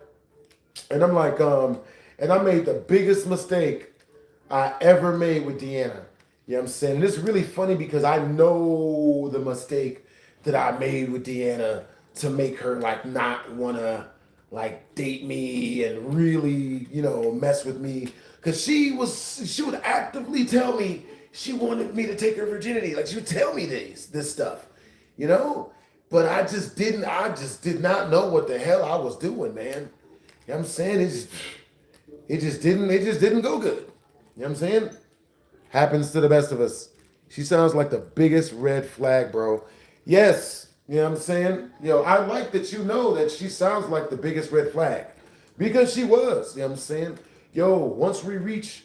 Speaker 1: And I'm like, and I made the biggest mistake I ever made with Deanna. You know what I'm saying? And it's really funny because I know the mistake that I made with Deanna to make her like not wanna like date me and really, mess with me. Cause she would actively tell me she wanted me to take her virginity. Like she would tell me this stuff, But I did not know what the hell I was doing, man. You know what I'm saying? It just didn't go good. You know what I'm saying? Happens to the best of us. She sounds like the biggest red flag, bro. Yes, you know what I'm saying? I like that you know that she sounds like the biggest red flag. Because she was, you know what I'm saying? Once we reach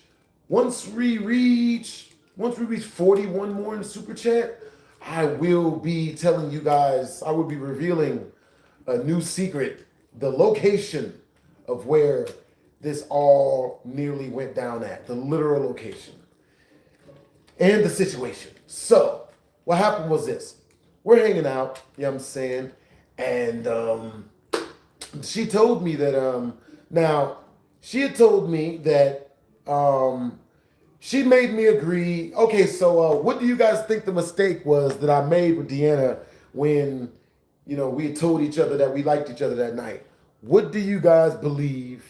Speaker 1: 41 more in Super Chat, I will be telling you guys, I will be revealing a new secret, the location of where this all nearly went down at, the literal location and the situation. So what happened was this. We're hanging out, you know what I'm saying? And she told me that, now she had told me that she made me agree. Okay, so what do you guys think the mistake was that I made with Deanna when you know, we told each other that we liked each other that night. What do you guys believe?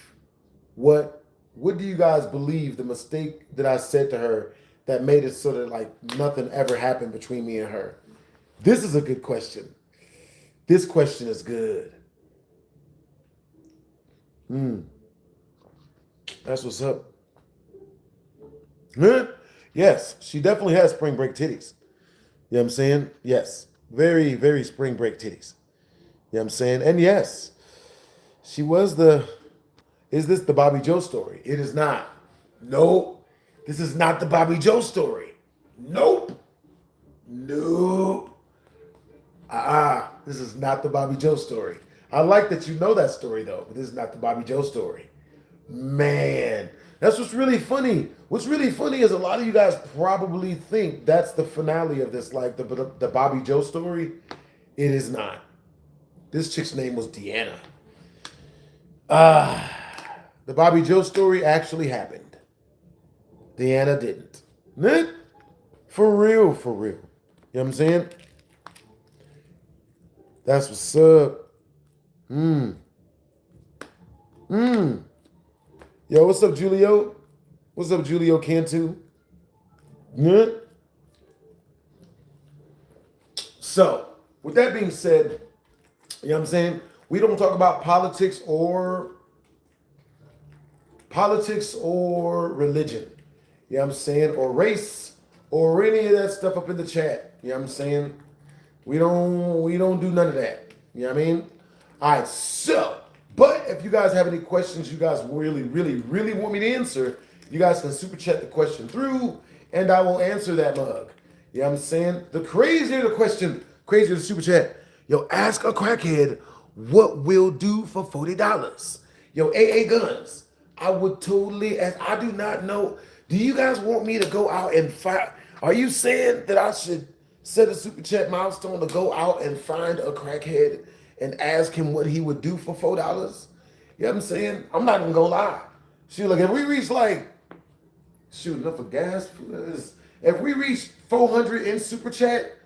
Speaker 1: What do you guys believe the mistake that I said to her that made it so that like nothing ever happened between me and her? This is a good question. This question is good. That's what's up. Huh? Yes, she definitely has spring break titties. You know what I'm saying? Yes. Very, very spring break titties. You know what I'm saying? And yes, she was is this the Bobby Joe story? It is not. Nope. This is not the Bobby Joe story. Nope. Nope. This is not the Bobby Joe story. I like that you know that story though, but this is not the Bobby Joe story. Man, that's what's really funny. What's really funny is a lot of you guys probably think that's the finale of this, like the Bobby Joe story. It is not. This chick's name was Deanna. The Bobby Joe story actually happened. Deanna didn't. For real, for real. You know what I'm saying? That's what's up. Yo, what's up, Julio? What's up, Julio Cantu? So, with that being said, you know what I'm saying? We don't talk about politics or religion. You know what I'm saying? Or race or any of that stuff up in the chat. You know what I'm saying? We don't do none of that. You know what I mean? All right, so, but if you guys have any questions you guys really, really, really want me to answer, you guys can super chat the question through and I will answer that mug. You know what I'm saying? The crazier the question, crazier the super chat. Yo, ask a crackhead what we'll do for $40. Yo, AA Guns, I would totally ask. I do not know. Do you guys want me to go out and find? Are you saying that I should set a super chat milestone to go out and find a crackhead and ask him what he would do for $4? You know what I'm saying? I'm not even gonna lie. Shoot, look, if we reach like, shoot, enough for gas, if we reach 400 in super chat,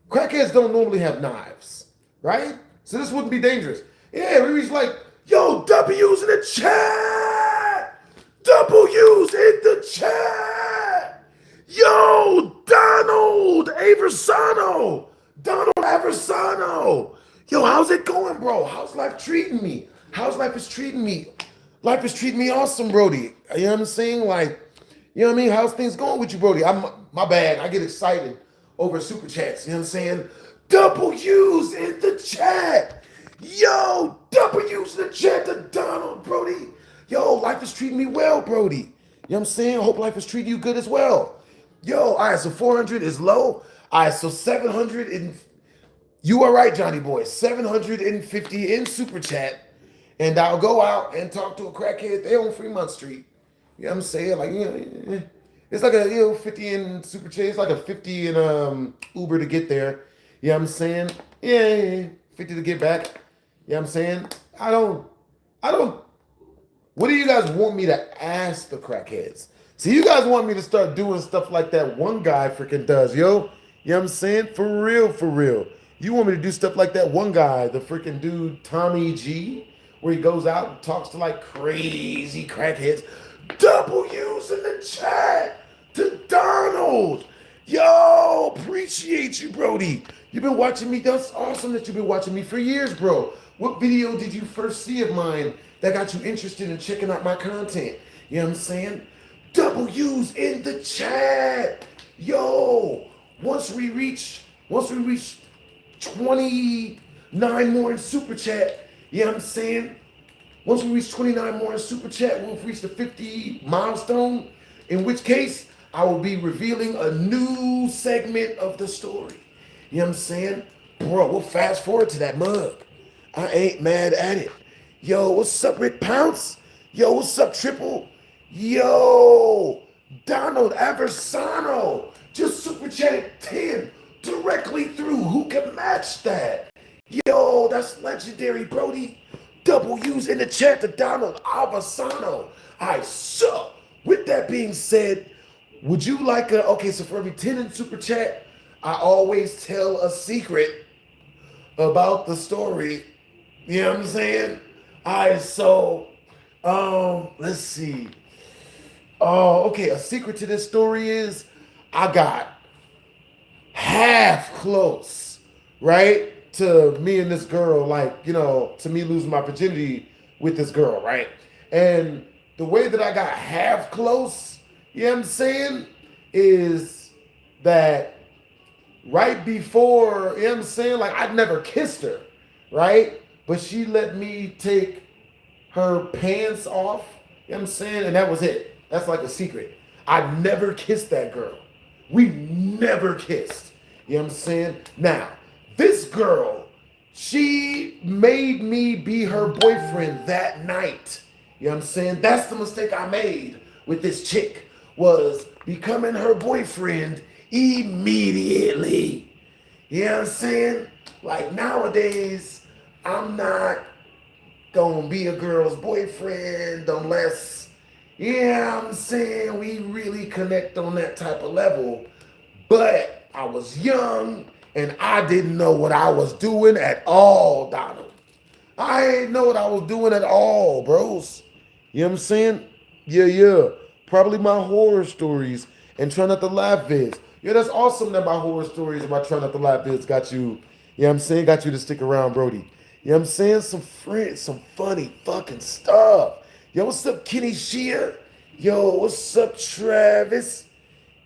Speaker 1: crackheads don't normally have knives, right? So this wouldn't be dangerous. Yeah, we reach like, yo, W's in the chat! W's in the chat! Yo, Donald Aversano! Donald Aversano! Yo, how's it going, bro? How's life treating me? How's life is treating me? Life is treating me awesome, Brody. You know what I'm saying? Like, you know what I mean? How's things going with you, Brody? My bad. I get excited over super chats. You know what I'm saying? W's in the chat. Yo, W's in the chat to Donald, Brody. Yo, life is treating me well, Brody. You know what I'm saying? I hope life is treating you good as well. Yo, all right, so 400 is low. All right, so 700 and you are right, Johnny boy. 750 in super chat. And I'll go out and talk to a crackhead. They on Fremont Street. You know what I'm saying? Like, you know, it's like a 50 in super chat. It's like a 50 in Uber to get there. You know what I'm saying? Yeah, 50 to get back. You know what I'm saying? I don't. What do you guys want me to ask the crackheads? So you guys want me to start doing stuff like that one guy freaking does, yo? You know what I'm saying? For real, for real. You want me to do stuff like that one guy, the freaking dude, Tommy G, where he goes out and talks to like crazy crackheads. W's in the chat to Donald. Yo, appreciate you, Brody. You've been watching me. That's awesome that you've been watching me for years, bro. What video did you first see of mine that got you interested in checking out my content? You know what I'm saying? W's in the chat. Yo, once we reach 29 more in super chat, you know what I'm saying? Once we reach 29 more in super chat, we'll reach the 50 milestone, in which case I will be revealing a new segment of the story. You know what I'm saying? Bro, we'll fast forward to that mug. I ain't mad at it. Yo, what's up, Rick Pounce? Yo, what's up, Triple? Yo, Donald Aversano just super chatted 10 directly through. Who can match that? Yo, that's legendary, Brody. W's in the chat to Donald Aversano. All right, so with that being said, would you like okay, so for every 10 in super chat, I always tell a secret about the story. You know what I'm saying? Let's see. Oh, okay. A secret to this story is I got half close, right? To me and this girl, like, to me losing my virginity with this girl, right? And the way that I got half close, you know what I'm saying, is that right before, you know what I'm saying, like I'd never kissed her, right? But she let me take her pants off, you know what I'm saying, and that was it. That's like a secret. I never kissed that girl. We never kissed. You know what I'm saying? Now, this girl, she made me be her boyfriend that night. You know what I'm saying? That's the mistake I made with this chick, was becoming her boyfriend immediately. You know what I'm saying? Like nowadays, I'm not gonna be a girl's boyfriend unless, yeah, I'm saying, we really connect on that type of level. But I was young and I didn't know what I was doing at all, Donald. I ain't know what I was doing at all, bros. You know what I'm saying? Yeah. Probably my horror stories and try not to laugh vids. Yeah, that's awesome that my horror stories and my try not to laugh vids got you, you know what I'm saying, got you to stick around, Brody. You know what I'm saying? Some friends, some funny fucking stuff. Yo, what's up, Kenny Shear? Yo, what's up, Travis?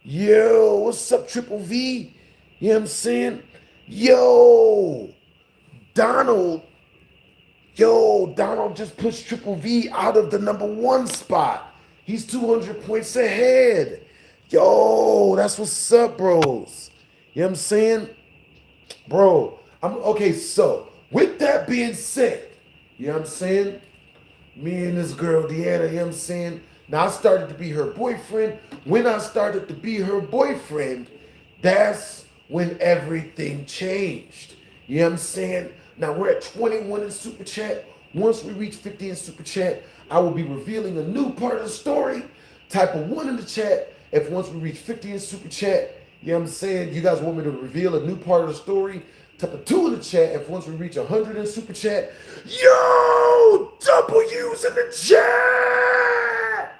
Speaker 1: Yo, what's up, Triple V? You know what I'm saying? Yo, Donald. Yo, Donald just pushed Triple V out of the #1 spot. He's 200 points ahead. Yo, that's what's up, bros. You know what I'm saying? Bro, okay, so with that being said, you know what I'm saying? Me and this girl, Deanna, you know what I'm saying? Now I started to be her boyfriend. When I started to be her boyfriend, that's when everything changed. You know what I'm saying? Now we're at 21 in Super Chat. Once we reach 50 in Super Chat, I will be revealing a new part of the story. Type a 1 in the chat if once we reach 50 in Super Chat, you know what I'm saying, you guys want me to reveal a new part of the story. Type a 2 in the chat if once we reach 100 in Super Chat. Yo, W's in the chat.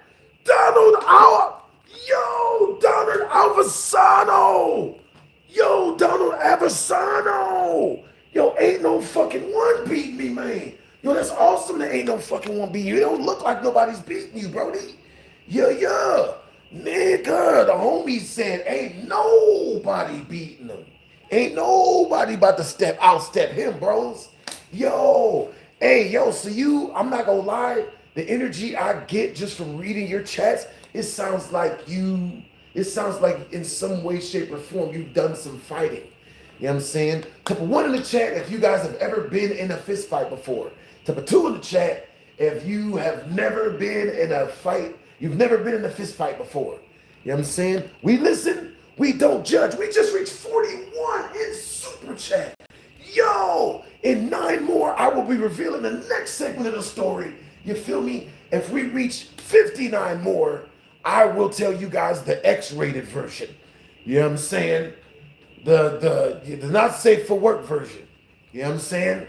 Speaker 1: Donald out. Yo, Donald Alvasano. Yo, Donald Avasano. Yo, ain't no fucking one beating me, man. Yo, that's awesome that ain't no fucking one beating you. It don't look like nobody's beating you, Brody. Yeah. Nigga, the homie said ain't nobody beating him. Ain't nobody about to outstep him, bros. Yo, so I'm not gonna lie, the energy I get just from reading your chats, it sounds like in some way, shape, or form, you've done some fighting. You know what I'm saying? Type a 1 in the chat if you guys have ever been in a fist fight before. Type a 2 in the chat if you have never been in a fight, you've never been in a fist fight before. You know what I'm saying? We listen, we don't judge. We just reached 41 in Super Chat. Yo, in 9 more, I will be revealing the next segment of the story. You feel me? If we reach 59 more, I will tell you guys the X-rated version. You know what I'm saying? The not safe for work version. You know what I'm saying?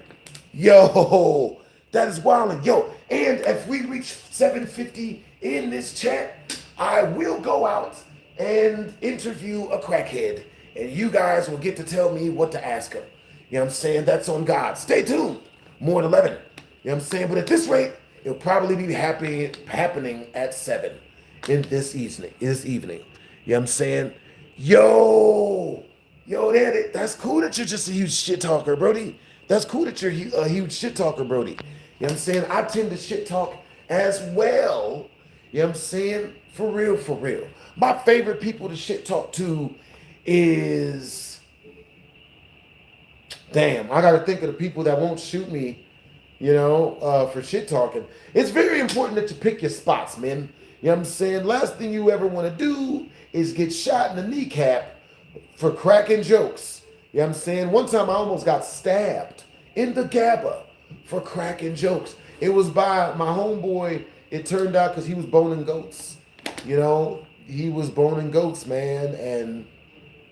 Speaker 1: Yo, that is wildin'. Yo, and if we reach 750 in this chat, I will go out and interview a crackhead, and you guys will get to tell me what to ask him. You know what I'm saying? That's on God. Stay tuned. More at 11. You know what I'm saying? But at this rate, it'll probably be happening at 7 in this evening. You know what I'm saying? Yo, that's cool that you're just a huge shit talker, Brody. That's cool that you're a huge shit talker, Brody. You know what I'm saying? I tend to shit talk as well. You know what I'm saying? For real. My favorite people to shit talk to is... Damn, I gotta think of the people that won't shoot me, for shit talking. It's very important that you pick your spots, man. You know what I'm saying? Last thing you ever want to do is get shot in the kneecap for cracking jokes. You know what I'm saying? One time I almost got stabbed in the GABA for cracking jokes. It was by my homeboy. It turned out because he was boning goats. He was boning goats, man. And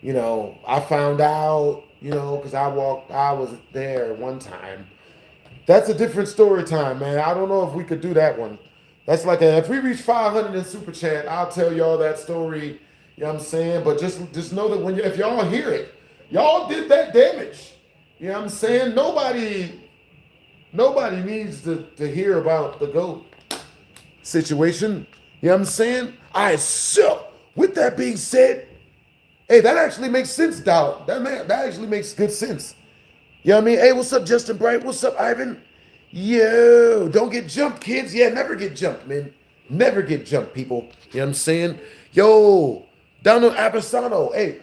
Speaker 1: You know, I found out, you know, because I was there one time. That's a different story time, man. I don't know if we could do that one. That's like if we reach 500 in super chat, I'll tell y'all that story. You know what I'm saying? But just know that if y'all hear it, y'all did that damage. You know what I'm saying? Nobody needs to hear about the GOAT situation. You know what I'm saying? All right, so with that being said, hey, that actually makes sense, Dow. That actually makes good sense. You know what I mean? Hey, what's up, Justin Bright? What's up, Ivan? Yo, don't get jumped, kids. Yeah, never get jumped, man. Never get jumped, people. You know what I'm saying? Yo, Donald Abasano. Hey,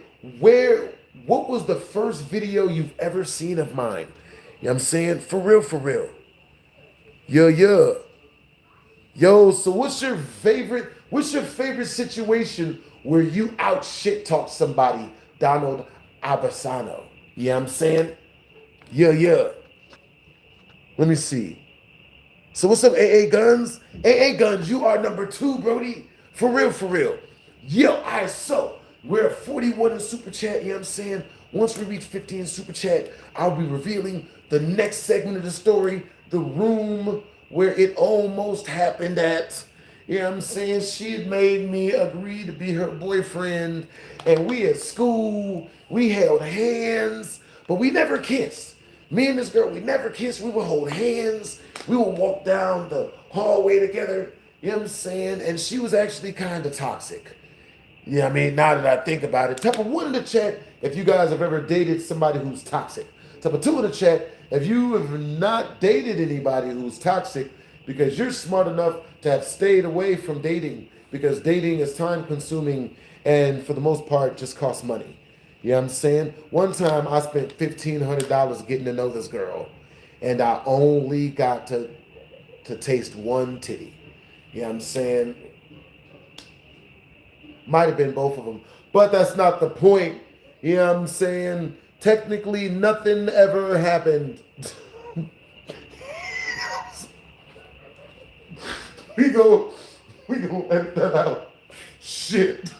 Speaker 1: what was the first video you've ever seen of mine? You know what I'm saying? For real, for real. Yeah, yeah. Yo, so what's your favorite situation where you out shit talk somebody, Donald Abasano? You know what I'm saying? Yeah, yeah. Let me see. So what's up, AA Guns? AA Guns, you are number 2, Brody. For real, for real. Yo, all right, so we're at 41 in Super Chat, you know what I'm saying? Once we reach 50 in Super Chat, I'll be revealing the next segment of the story, the room where it almost happened at. You know what I'm saying? She had made me agree to be her boyfriend, and we at school, we held hands, but we never kissed. Me and this girl, we never kissed. We would hold hands. We would walk down the hallway together. You know what I'm saying? And she was actually kind of toxic. Yeah, I mean, now that I think about it. Type of 1 in the chat if you guys have ever dated somebody who's toxic. Type of 2 in the chat if you have not dated anybody who's toxic because you're smart enough to have stayed away from dating because dating is time consuming and for the most part just costs money. You know what I'm saying? One time I spent $1,500 getting to know this girl and I only got to taste one titty. You know what I'm saying? Might have been both of them. But that's not the point. You know what I'm saying? Technically, nothing ever happened. we go edit that out. Shit.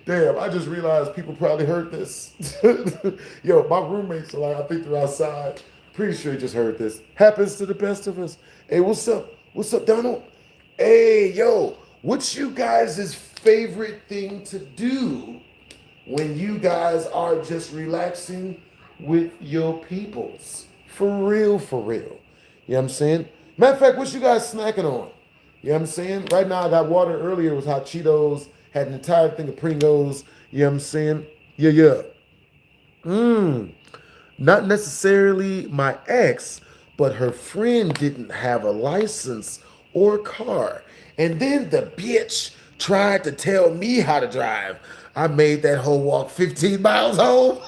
Speaker 1: Damn, I just realized people probably heard this. Yo, my roommates are like, I think they're outside. Pretty sure you just heard this. Happens to the best of us. Hey, what's up? What's up, Donald? Hey, yo, what's you guys' favorite thing to do when you guys are just relaxing with your peoples? For real, for real. You know what I'm saying? Matter of fact, what you guys snacking on? You know what I'm saying? Right now, I got water. Earlier was hot Cheetos. Had an entire thing of Pringles. You know what I'm saying? Yeah, yeah. Not necessarily my ex, but her friend didn't have a license or car. And then the bitch tried to tell me how to drive. I made that whole walk 15 miles home.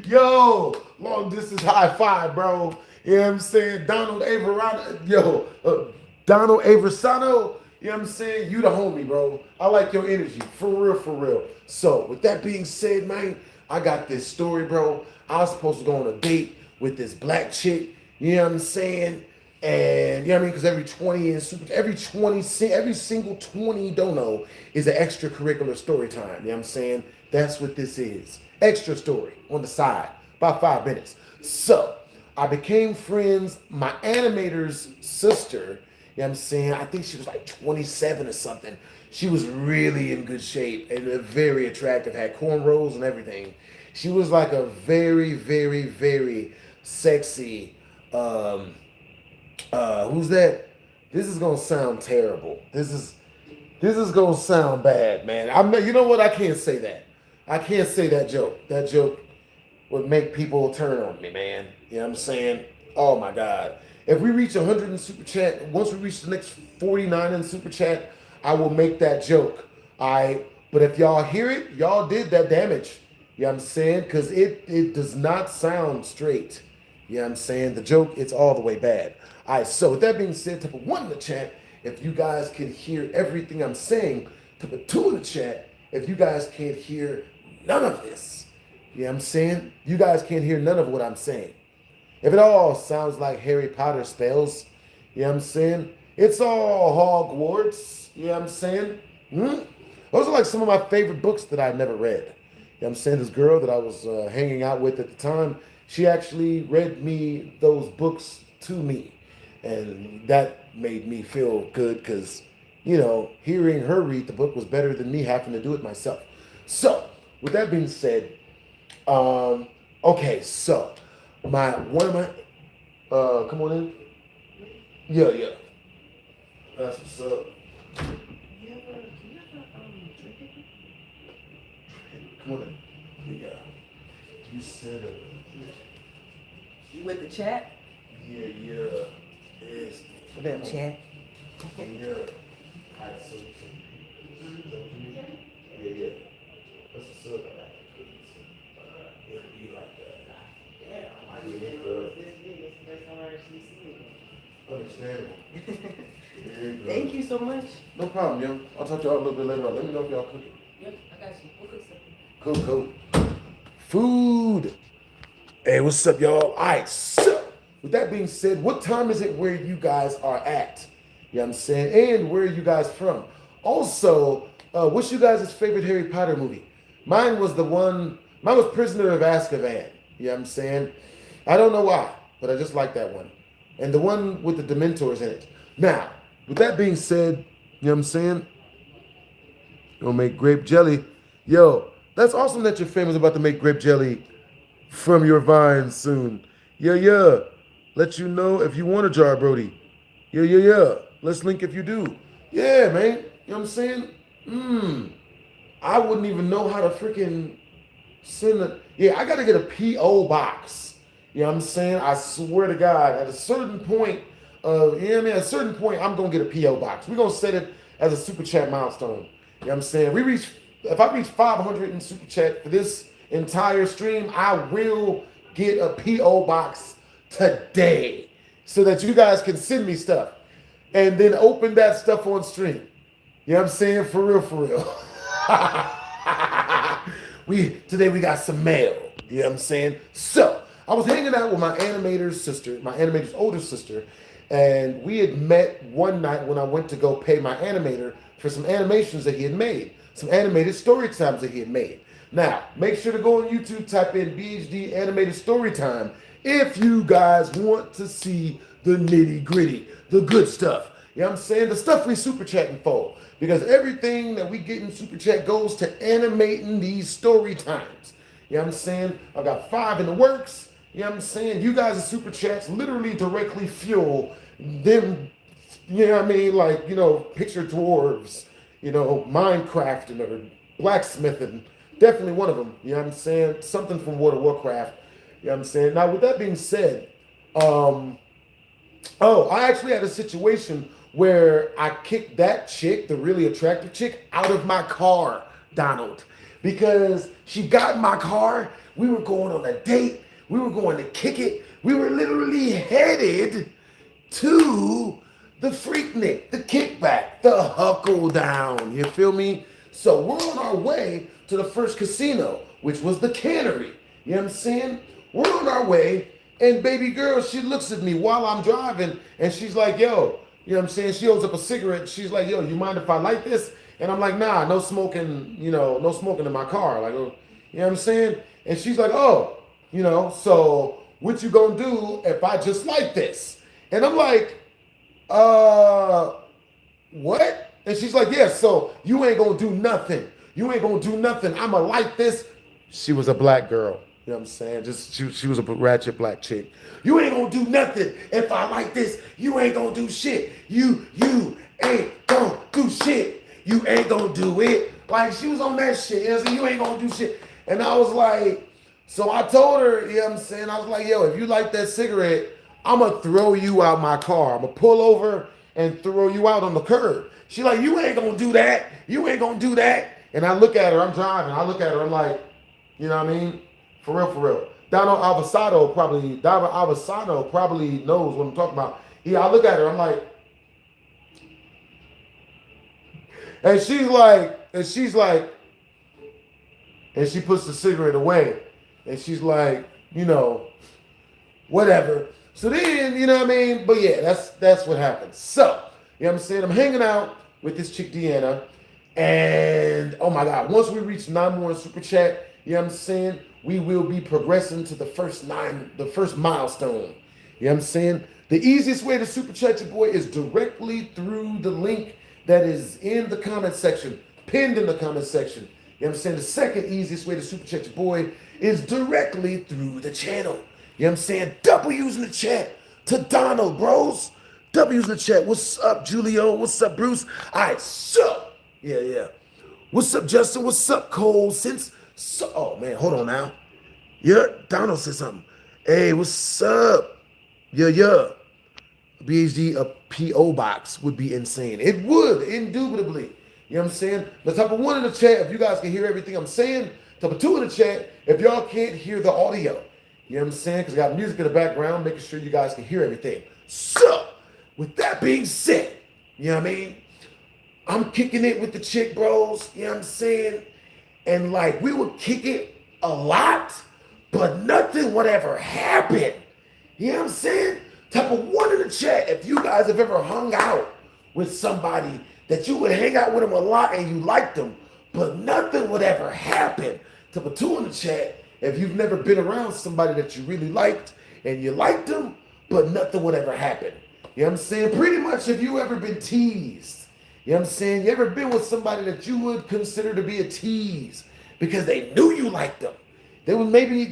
Speaker 1: Yo, long distance high five, bro. You know what I'm saying? Donald Aversano, you know what I'm saying? You the homie, bro. I like your energy. For real, for real. So, with that being said, man, I got this story, bro. I was supposed to go on a date with this black chick. You know what I'm saying? And you know what I mean? Because every single 20 dono is an extracurricular story time. You know what I'm saying? That's what this is. Extra story on the side, about 5 minutes. So I became friends. My animator's sister, you know what I'm saying? I think she was like 27 or something. She was really in good shape and very attractive, had cornrows and everything. She was like a very, very, very sexy, who's that? This is gonna sound terrible. This is gonna sound bad, man. You know what? I can't say that. I can't say that joke. That joke would make people turn on me, man. You know what I'm saying? Oh my God. If we reach 100 in Super Chat, once we reach the next 49 in Super Chat, I will make that joke. All right? But if y'all hear it, y'all did that damage. You know what I'm saying? Because it does not sound straight. You know what I'm saying? The joke, it's all the way bad. All right, so with that being said, type of 1 in the chat if you guys can hear everything I'm saying. Type of 2 in the chat if you guys can't hear none of this. You know what I'm saying? You guys can't hear none of what I'm saying. If it all sounds like Harry Potter spells, you know what I'm saying? It's all Hogwarts. You know what I'm saying? Those are like some of my favorite books that I never read. You know what I'm saying? This girl that I was hanging out with at the time, she actually read me those books to me. And that made me feel good because, you know, hearing her read the book was better than me having to do it myself. So, with that being said, okay, so one of my come on in. Yeah. That's what's up. Come on in. Yeah. You said
Speaker 2: you with the chat?
Speaker 1: Yeah. Yes.
Speaker 2: What up, chat?
Speaker 1: Yeah. Alright, so yeah. That's what's up. It'll be like that. Yeah, I mean, understandable.
Speaker 2: Thank you so much.
Speaker 1: No problem, yo. I'll talk to y'all a little bit later on. Let me know if y'all cooking.
Speaker 2: Yep, I got you. We'll cook something.
Speaker 1: Cool. Food. Hey, what's up, y'all? All right, so with that being said, what time is it where you guys are at? You know what I'm saying? And where are you guys from? Also, what's you guys' favorite Harry Potter movie? Mine was Prisoner of Azkaban. You know what I'm saying? I don't know why, but I just like that one. And the one with the Dementors in it. Now, with that being said, you know what I'm saying? Gonna make grape jelly. Yo, that's awesome that your family's about to make grape jelly from your vines soon. Yeah. Let you know if you want a jar, Brody. Yeah. Let's link if you do. Yeah, man. You know what I'm saying? I wouldn't even know how to freaking send a... Yeah, I gotta get a P.O. box. You know what I'm saying? I swear to God, at a certain point, at a certain point, I'm gonna get a P.O. box. We're gonna set it as a super chat milestone. You know what I'm saying? If I reach 500 in super chat for this entire stream, I will get a P.O. box today so that you guys can send me stuff and then open that stuff on stream. You know what I'm saying? For real. Today we got some mail. You know what I'm saying? So I was hanging out with my animator's older sister, and we had met one night when I went to go pay my animator for some animations that he had made, some animated story times that he had made. Now, make sure to go on YouTube, type in BHD animated story time if you guys want to see the nitty gritty, the good stuff. You know what I'm saying? The stuff we super chatting for. Because everything that we get in super chat goes to animating these story times. You know what I'm saying? I got 5 in the works. You know what I'm saying? You guys' super chats literally directly fuel them, you know what I mean? Like, you know, picture dwarves, you know, Minecrafting or blacksmithing. Definitely one of them. You know what I'm saying? Something from World of Warcraft. You know what I'm saying? Now, with that being said, I actually had a situation where I kicked that chick, the really attractive chick, out of my car, Donald. Because she got in my car, we were going on a date, we were going to kick it, we were literally headed to the Freaknik, the kickback, the huckle down, you feel me? So we're on our way to the first casino, which was the Cannery, you know what I'm saying? We're on our way, and baby girl, she looks at me while I'm driving, and she's like, yo, you know what I'm saying? She holds up a cigarette, she's like, yo, you mind if I light this? And I'm like, nah, no smoking, you know, no smoking in my car. Like, you know what I'm saying? And she's like, oh, you know, so what you gonna do if I just light this? And I'm like, what? And she's like, yeah, so you ain't gonna do nothing. You ain't gonna do nothing. I'ma light this. She was a black girl. You know what I'm saying? Just she was a ratchet black chick. You ain't gonna do nothing. If I like this, you ain't gonna do shit. You ain't gonna do shit. You ain't gonna do it. Like, she was on that shit. You know what I'm saying? You ain't gonna do shit. And I was like, so I told her, you know what I'm saying? I was like, yo, if you like that cigarette, I'm gonna throw you out my car. I'm gonna pull over and throw you out on the curb. She like, you ain't gonna do that. You ain't gonna do that. And I look at her, I'm driving. I look at her, I'm like, you know what I mean? For real. Dino Avasado probably knows what I'm talking about. Yeah, I look at her, I'm like, and she's like, and she puts the cigarette away, and she's like, you know, whatever. So then, you know what I mean? But yeah, that's what happens. So You know what I'm saying? I'm hanging out with this chick Deanna, and oh my God, once we reach 9 more in super chat, you know what I'm saying? We will be progressing to the first milestone. You know what I'm saying? The easiest way to super chat your boy is directly through the link that is in the comment section, pinned in the comment section. You know what I'm saying? The second easiest way to super chat your boy is directly through the channel. You know what I'm saying? W's in the chat to Donald, bros. W's in the chat. What's up, Julio? What's up, Bruce? All right, so, yeah. What's up, Justin? What's up, Cole? Oh, man, hold on now. Yeah, Donald said something. Hey, what's up? Yeah. BHD, a P.O. box would be insane. It would, indubitably. You know what I'm saying? The type of 1 in the chat, if you guys can hear everything I'm saying. Type of 2 in the chat, if y'all can't hear the audio. You know what I'm saying? Because I got music in the background, making sure you guys can hear everything. So, with that being said, you know what I mean? I'm kicking it with the chick bros, you know what I'm saying? And like, we would kick it a lot, but nothing would ever happen. You know what I'm saying? Type of 1 in the chat, if you guys have ever hung out with somebody that you would hang out with them a lot and you liked them, but nothing would ever happen. Type of 2 in the chat, if you've never been around somebody that you really liked and you liked them, but nothing would ever happen. You know what I'm saying? Pretty much if you ever been teased. You know what I'm saying? You ever been with somebody that you would consider to be a tease because they knew you liked them? They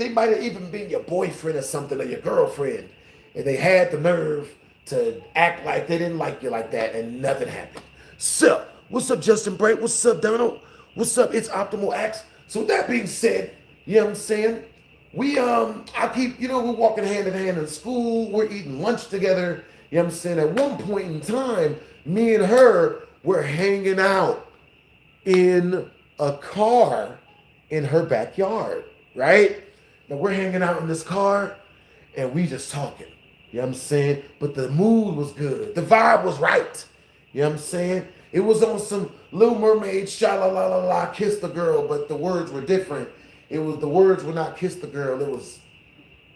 Speaker 1: might have even been your boyfriend or something, or your girlfriend, and they had the nerve to act like they didn't like you like that, and nothing happened. So, what's up, Justin Bright? What's up, Donald? What's up? It's Optimal Acts. So with that being said, you know what I'm saying? We're walking hand in hand in school. We're eating lunch together. You know what I'm saying? At one point in time, me and her were hanging out in a car in her backyard, right? Now we're hanging out in this car and we just talking. You know what I'm saying? But the mood was good. The vibe was right. You know what I'm saying? It was on some Little Mermaid, sha-la-la-la-la, kiss the girl, but the words were different. The words were not kiss the girl. It was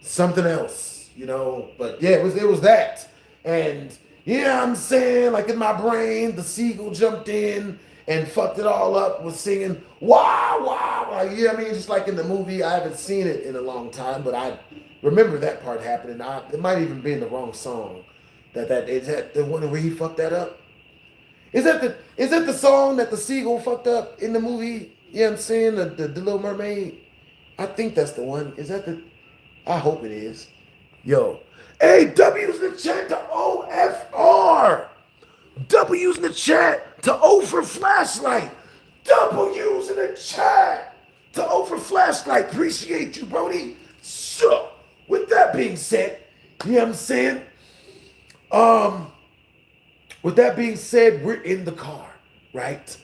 Speaker 1: something else, you know? But yeah, it was that. And you know what I'm saying? Like in my brain, the seagull jumped in and fucked it all up with singing, wah, wah, wah. You know what I mean? Just like in the movie, I haven't seen it in a long time, but I remember that part happening. It might even be in the wrong song. Is that the one where he fucked that up? Is that the song that the seagull fucked up in the movie? You know what I'm saying? The Little Mermaid? I think that's the one. I hope it is. Yo. Hey, W's in the chat to OFR. W's in the chat to O for flashlight. W's in the chat to O for flashlight. Appreciate you, Brody. So, with that being said, you know what I'm saying? With that being said, we're in the car, right?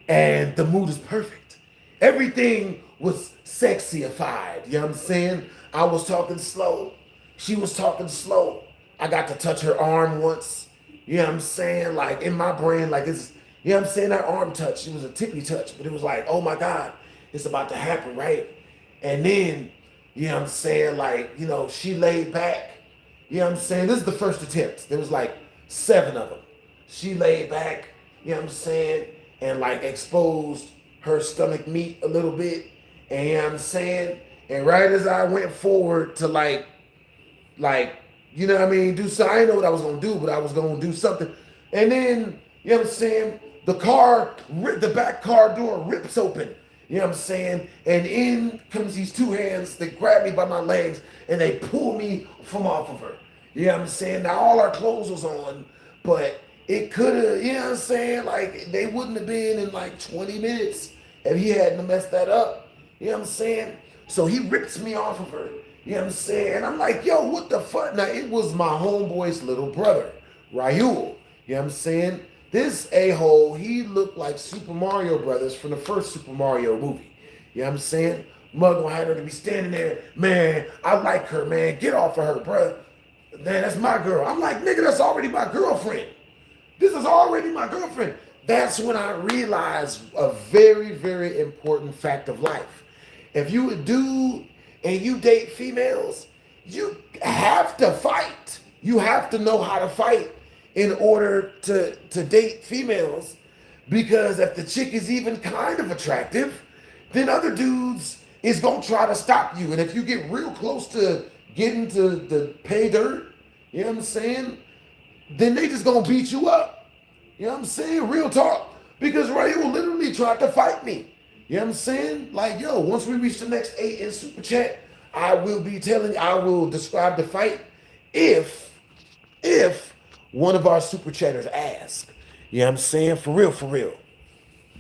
Speaker 1: And the mood is perfect. Everything was sexyified, you know what I'm saying? I was talking slow. She was talking slow. I got to touch her arm once. You know what I'm saying? Like in my brain, like it's, you know what I'm saying? That arm touch, it was a tippy touch, but it was like, oh my God, it's about to happen, right? And then, you know what I'm saying? Like, you know, she laid back. You know what I'm saying? This is the first attempt. There was like 7 of them. She laid back, you know what I'm saying? And like exposed her stomach meat a little bit. And you know what I'm saying? And right as I went forward to like, you know what I mean, do something. I didn't know what I was gonna do, but I was gonna do something. And then, you know what I'm saying, the back car door rips open. You know what I'm saying? And in comes these 2 hands, they grab me by my legs and they pull me from off of her. You know what I'm saying? Now all our clothes was on, but it could have, you know what I'm saying? Like they wouldn't have been in like 20 minutes if he hadn't messed that up. You know what I'm saying? So he rips me off of her. You know what I'm saying? And I'm like, yo, what the fuck? Now, it was my homeboy's little brother, Ryul. You know what I'm saying? This a-hole, he looked like Super Mario Brothers from the first Super Mario movie. You know what I'm saying? Mug gonna have her to be standing there. Man, I like her, man. Get off of her, bruh. Man, that's my girl. I'm like, nigga, that's already my girlfriend. This is already my girlfriend. That's when I realized a very, very important fact of life. If you a dude and you date females, you have to fight. You have to know how to fight. in order to date females, because if the chick is even kind of attractive, then other dudes is gonna try to stop you. And if you get real close to getting to the pay dirt, you know what I'm saying, then they just gonna beat you up. You know what I'm saying? Real talk. Because Raul literally tried to fight me. You know what I'm saying? Like, yo, once we reach the next 8 in Super Chat, I will describe the fight if one of our Super Chatters ask. You know what I'm saying? For real, for real.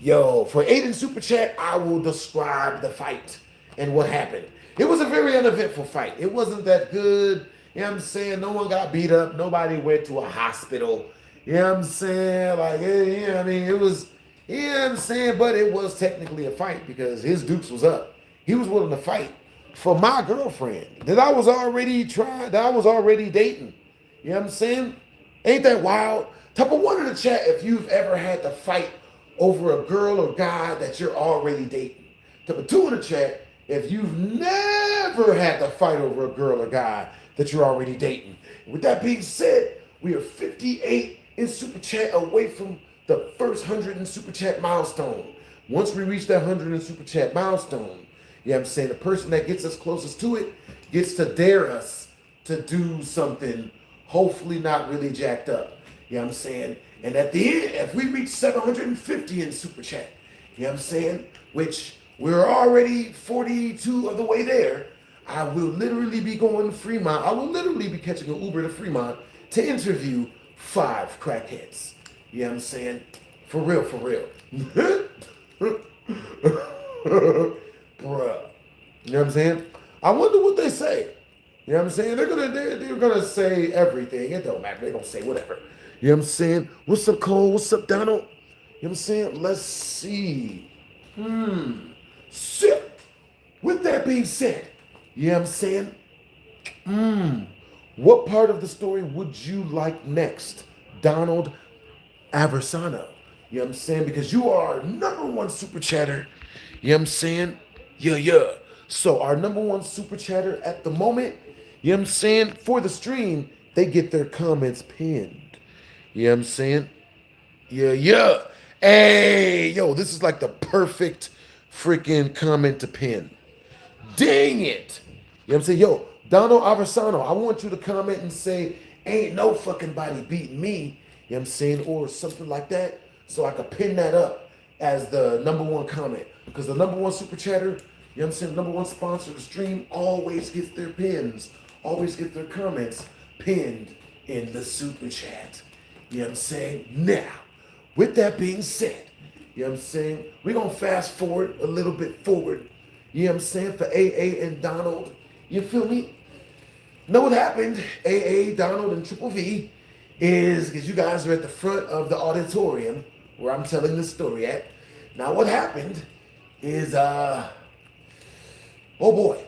Speaker 1: Yo, for 8 in Super Chat, I will describe the fight and what happened. It was a very uneventful fight. It wasn't that good. You know what I'm saying? No one got beat up. Nobody went to a hospital. You know what I'm saying? Like, yeah, I mean, it was, you know what I'm saying? But it was technically a fight because his dukes was up. He was willing to fight for my girlfriend that I was already dating. You know what I'm saying? Ain't that wild? Type of 1 in the chat if you've ever had to fight over a girl or guy that you're already dating. Type of 2 in the chat if you've never had to fight over a girl or guy that you're already dating. With that being said, we are 58 in Super Chat away from the first 100 in Super Chat milestone. Once we reach that 100 in Super Chat milestone, you know what I'm saying, the person that gets us closest to it gets to dare us to do something hopefully not really jacked up. You know what I'm saying? And at the end, if we reach 750 in Super Chat, you know what I'm saying, which we're already 42 of the way there, I will literally be going to Fremont. I will literally be catching an Uber to Fremont to interview 5 crackheads. You know what I'm saying? For real, for real. Bruh. You know what I'm saying? I wonder what they say. You know what I'm saying? They're gonna say everything. It don't matter. They're gonna say whatever. You know what I'm saying? What's up, Cole? What's up, Donald? You know what I'm saying? Let's see. So, with that being said, you know what I'm saying? What part of the story would you like next? Donald Aversano. You know what I'm saying? Because you are our #1 super chatter. You know what I'm saying? Yeah. So our #1 super chatter at the moment, you know what I'm saying? For the stream, they get their comments pinned. You know what I'm saying? Yeah. Hey, yo, this is like the perfect freaking comment to pin. Dang it. You know what I'm saying? Yo, Donald Aversano, I want you to comment and say, ain't no fucking body beating me. You know what I'm saying? Or something like that. So I could pin that up as the #1 comment. Because the #1 super chatter, you know what I'm saying, #1 sponsor of the stream always gets their pins, always get their comments pinned in the super chat. You know what I'm saying? Now, with that being said, you know what I'm saying, we're going to fast forward a little bit forward. You know what I'm saying? For AA and Donald. You feel me? Know what happened? AA, Donald, and Triple V is because you guys are at the front of the auditorium where I'm telling this story at. Now what happened is, oh boy.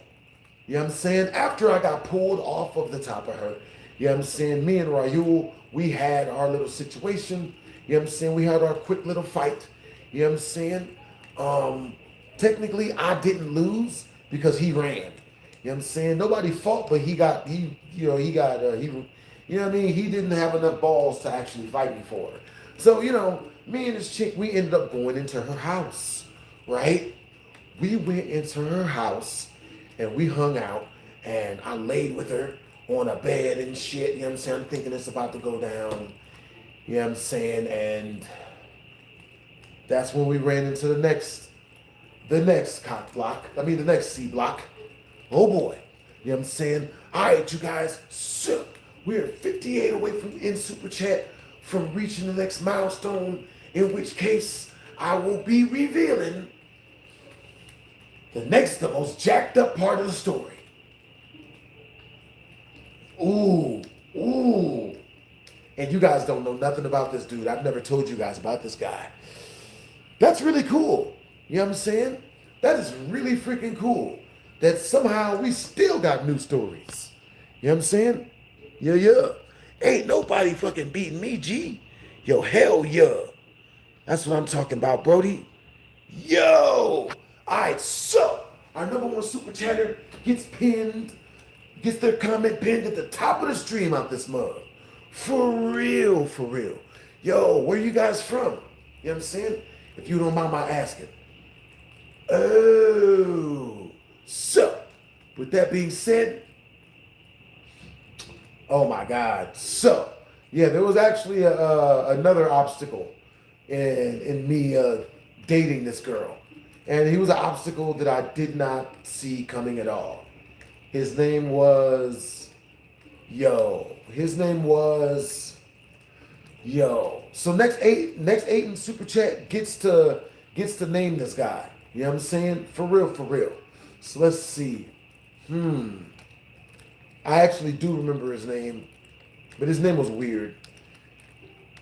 Speaker 1: You know what I'm saying? After I got pulled off of the top of her, you know what I'm saying, me and Raul, we had our little situation. You know what I'm saying? We had our quick little fight. You know what I'm saying? Technically, I didn't lose because he ran. You know what I'm saying? Nobody fought, but you know what I mean? He didn't have enough balls to actually fight me for her. So, you know, me and this chick, we ended up going into her house, right? We went into her house and we hung out and I laid with her on a bed and shit. You know what I'm saying? I'm thinking it's about to go down. You know what I'm saying? And that's when we ran into the next cock block. I mean, the next C block. Oh boy. You know what I'm saying? All right, you guys. So we're 58 away from in Super Chat from reaching the next milestone, in which case I will be revealing the most jacked up part of the story. Ooh. And you guys don't know nothing about this dude. I've never told you guys about this guy. That's really cool. You know what I'm saying? That is really freaking cool. That somehow we still got new stories. You know what I'm saying? Yeah. Ain't nobody fucking beating me, G. Yo, hell yeah. That's what I'm talking about, Brody. Yo. All right, so our #1 super chatter gets their comment pinned at the top of the stream out this mug. For real, for real. Yo, where you guys from? You know what I'm saying? If you don't mind my asking. Oh, so with that being said, oh my God. So, yeah, there was actually another obstacle in me dating this girl. And he was an obstacle that I did not see coming at all. His name was, his name was, So next eight in Super Chat gets to name this guy. You know what I'm saying? For real, for real. So let's see. I actually do remember his name, but his name was weird.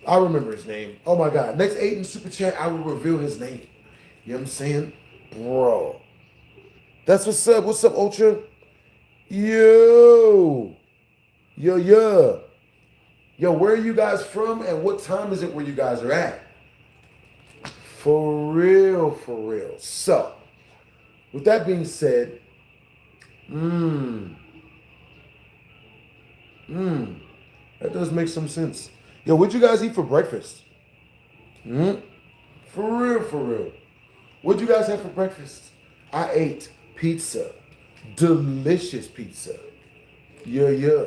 Speaker 1: I remember his name. Oh my God. Next 8 in Super Chat, I will reveal his name. You know what I'm saying? Bro. That's what's up. What's up, Ultra? Yo. Yo, where are you guys from and what time is it where you guys are at? For real, for real. So, with that being said, that does make some sense. Yo, what'd you guys eat for breakfast? For real, for real. What'd you guys have for breakfast? I ate pizza. Delicious pizza. Yeah.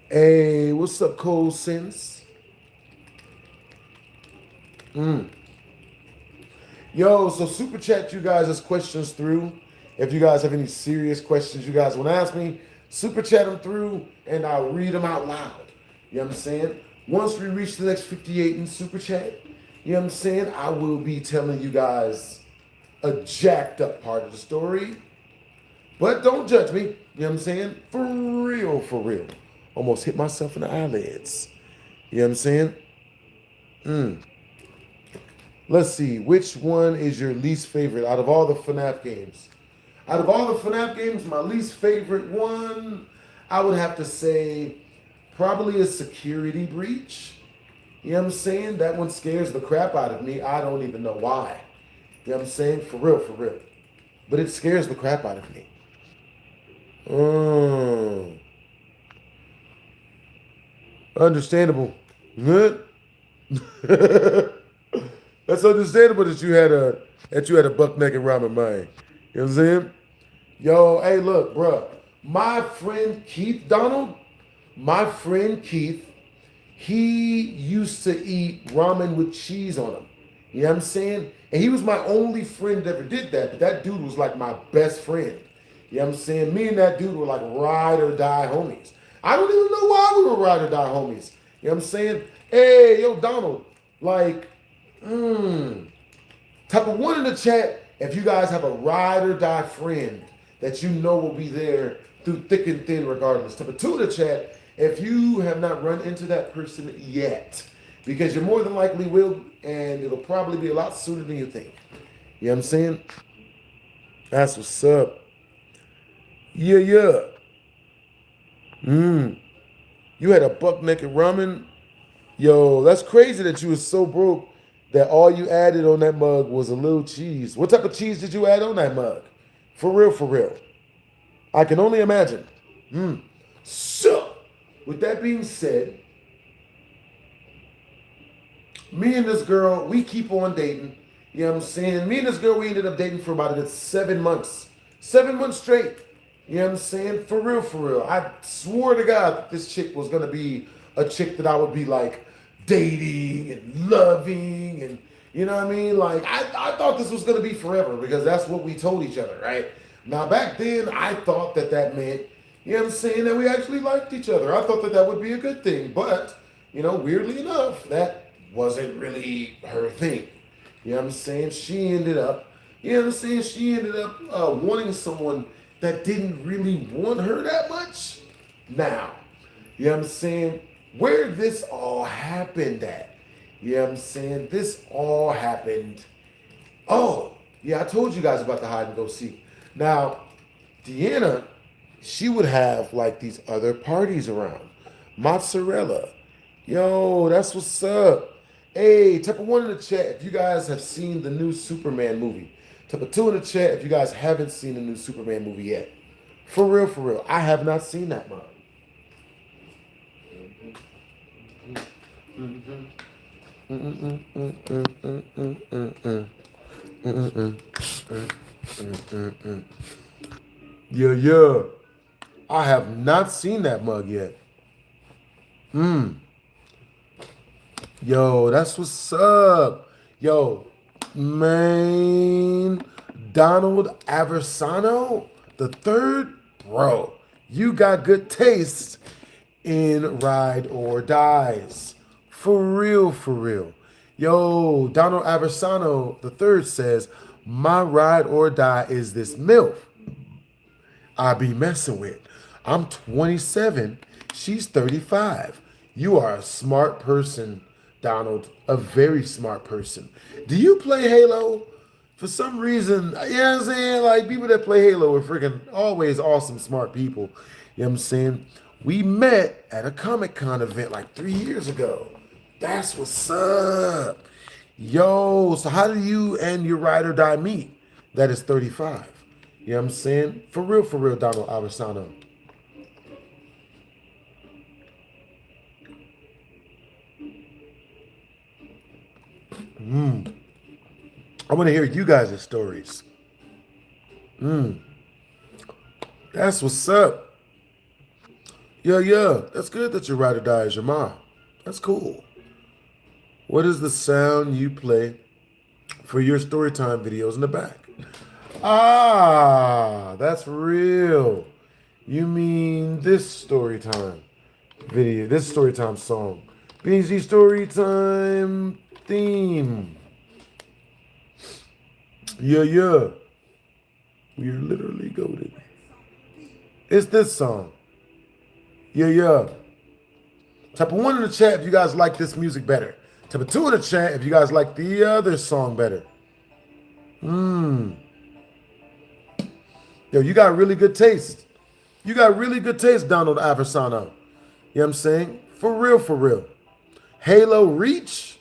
Speaker 1: Hey, what's up, Cole Sins? Yo, so super chat you guys' questions through. If you guys have any serious questions you guys want to ask me, super chat them through and I'll read them out loud. You know what I'm saying? Once we reach the next 58 in super chat, you know what I'm saying? I will be telling you guys a jacked up part of the story. But don't judge me. You know what I'm saying? For real, for real. Almost hit myself in the eyelids. You know what I'm saying? Let's see. Which one is your least favorite out of all the FNAF games? Out of all the FNAF games, my least favorite one, I would have to say probably a security breach. You know what I'm saying? That one scares the crap out of me. I don't even know why. You know what I'm saying? For real, for real. But it scares the crap out of me. Understandable. Good. That's understandable that you had a buck naked ramen mind. You know what I'm saying? Yo, hey, look, bro. My friend Keith Donald, he used to eat ramen with cheese on him. You know what I'm saying? And he was my only friend that ever did that. But that dude was like my best friend. You know what I'm saying? Me and that dude were like ride or die homies. I don't even know why we were ride or die homies. You know what I'm saying? Hey, yo, Donald, like, type of 1 in the chat if you guys have a ride or die friend that you know will be there through thick and thin regardless. Type of 2 in the chat if you have not run into that person yet. Because you more than likely will, and it'll probably be a lot sooner than you think. You know what I'm saying? That's what's up. Yeah. You had a buck naked ramen? Yo, that's crazy that you was so broke that all you added on that mug was a little cheese. What type of cheese did you add on that mug? For real, for real. I can only imagine. So, with that being said, me and this girl, we keep on dating. You know what I'm saying? Me and this girl, we ended up dating for about a good 7 months. 7 months straight. You know what I'm saying? For real, for real. I swore to God that this chick was going to be a chick that I would be like dating and loving and, you know what I mean? Like, I thought this was going to be forever because that's what we told each other, right? Now, back then, I thought that meant, you know what I'm saying, that we actually liked each other. I thought that would be a good thing. But, you know, weirdly enough, that wasn't really her thing. You know what I'm saying? She ended up wanting someone that didn't really want her that much. Now, you know what I'm saying? Where this all happened at. You know what I'm saying? This all happened. Oh, yeah, I told you guys about the hide and go seek. Now, Deanna, she would have like these other parties around. Mozzarella. Yo, that's what's up. Hey, type of 1 in the chat if you guys have seen the new Superman movie. Type of 2 in the chat if you guys haven't seen the new Superman movie yet. For real, for real. I have not seen that mug. Yeah, yeah. I have not seen that mug yet. Yo, that's what's up. Yo, man, Donald Aversano the third, bro. You got good taste in ride or dies. For real, for real. Yo, Donald Aversano the third says, my ride or die is this MILF I be messing with. I'm 27. She's 35. You are a smart person, Donald. A very smart person. Do you play Halo? For some reason, you know what I'm saying? Like, people that play Halo are freaking always awesome, smart people. You know what I'm saying? We met at a Comic-Con event like 3 years ago. That's what's up. Yo, so how do you and your ride or die meet? That is 35. You know what I'm saying? For real, Donald Aversano. I want to hear you guys' stories. That's what's up. Yeah, yeah. That's good that your ride or die is your mom. That's cool. What is the sound you play for your Storytime videos in the back? Ah, that's real. You mean this Storytime video, this Storytime song. BZ Storytime theme. Yeah, yeah. We are literally goated. It's this song. Yeah, yeah. Type of 1 in the chat if you guys like this music better. Type of 2 in the chat if you guys like the other song better. Yo, you got really good taste. You got really good taste, Donald Aversano. You know what I'm saying? For real, for real. Halo Reach?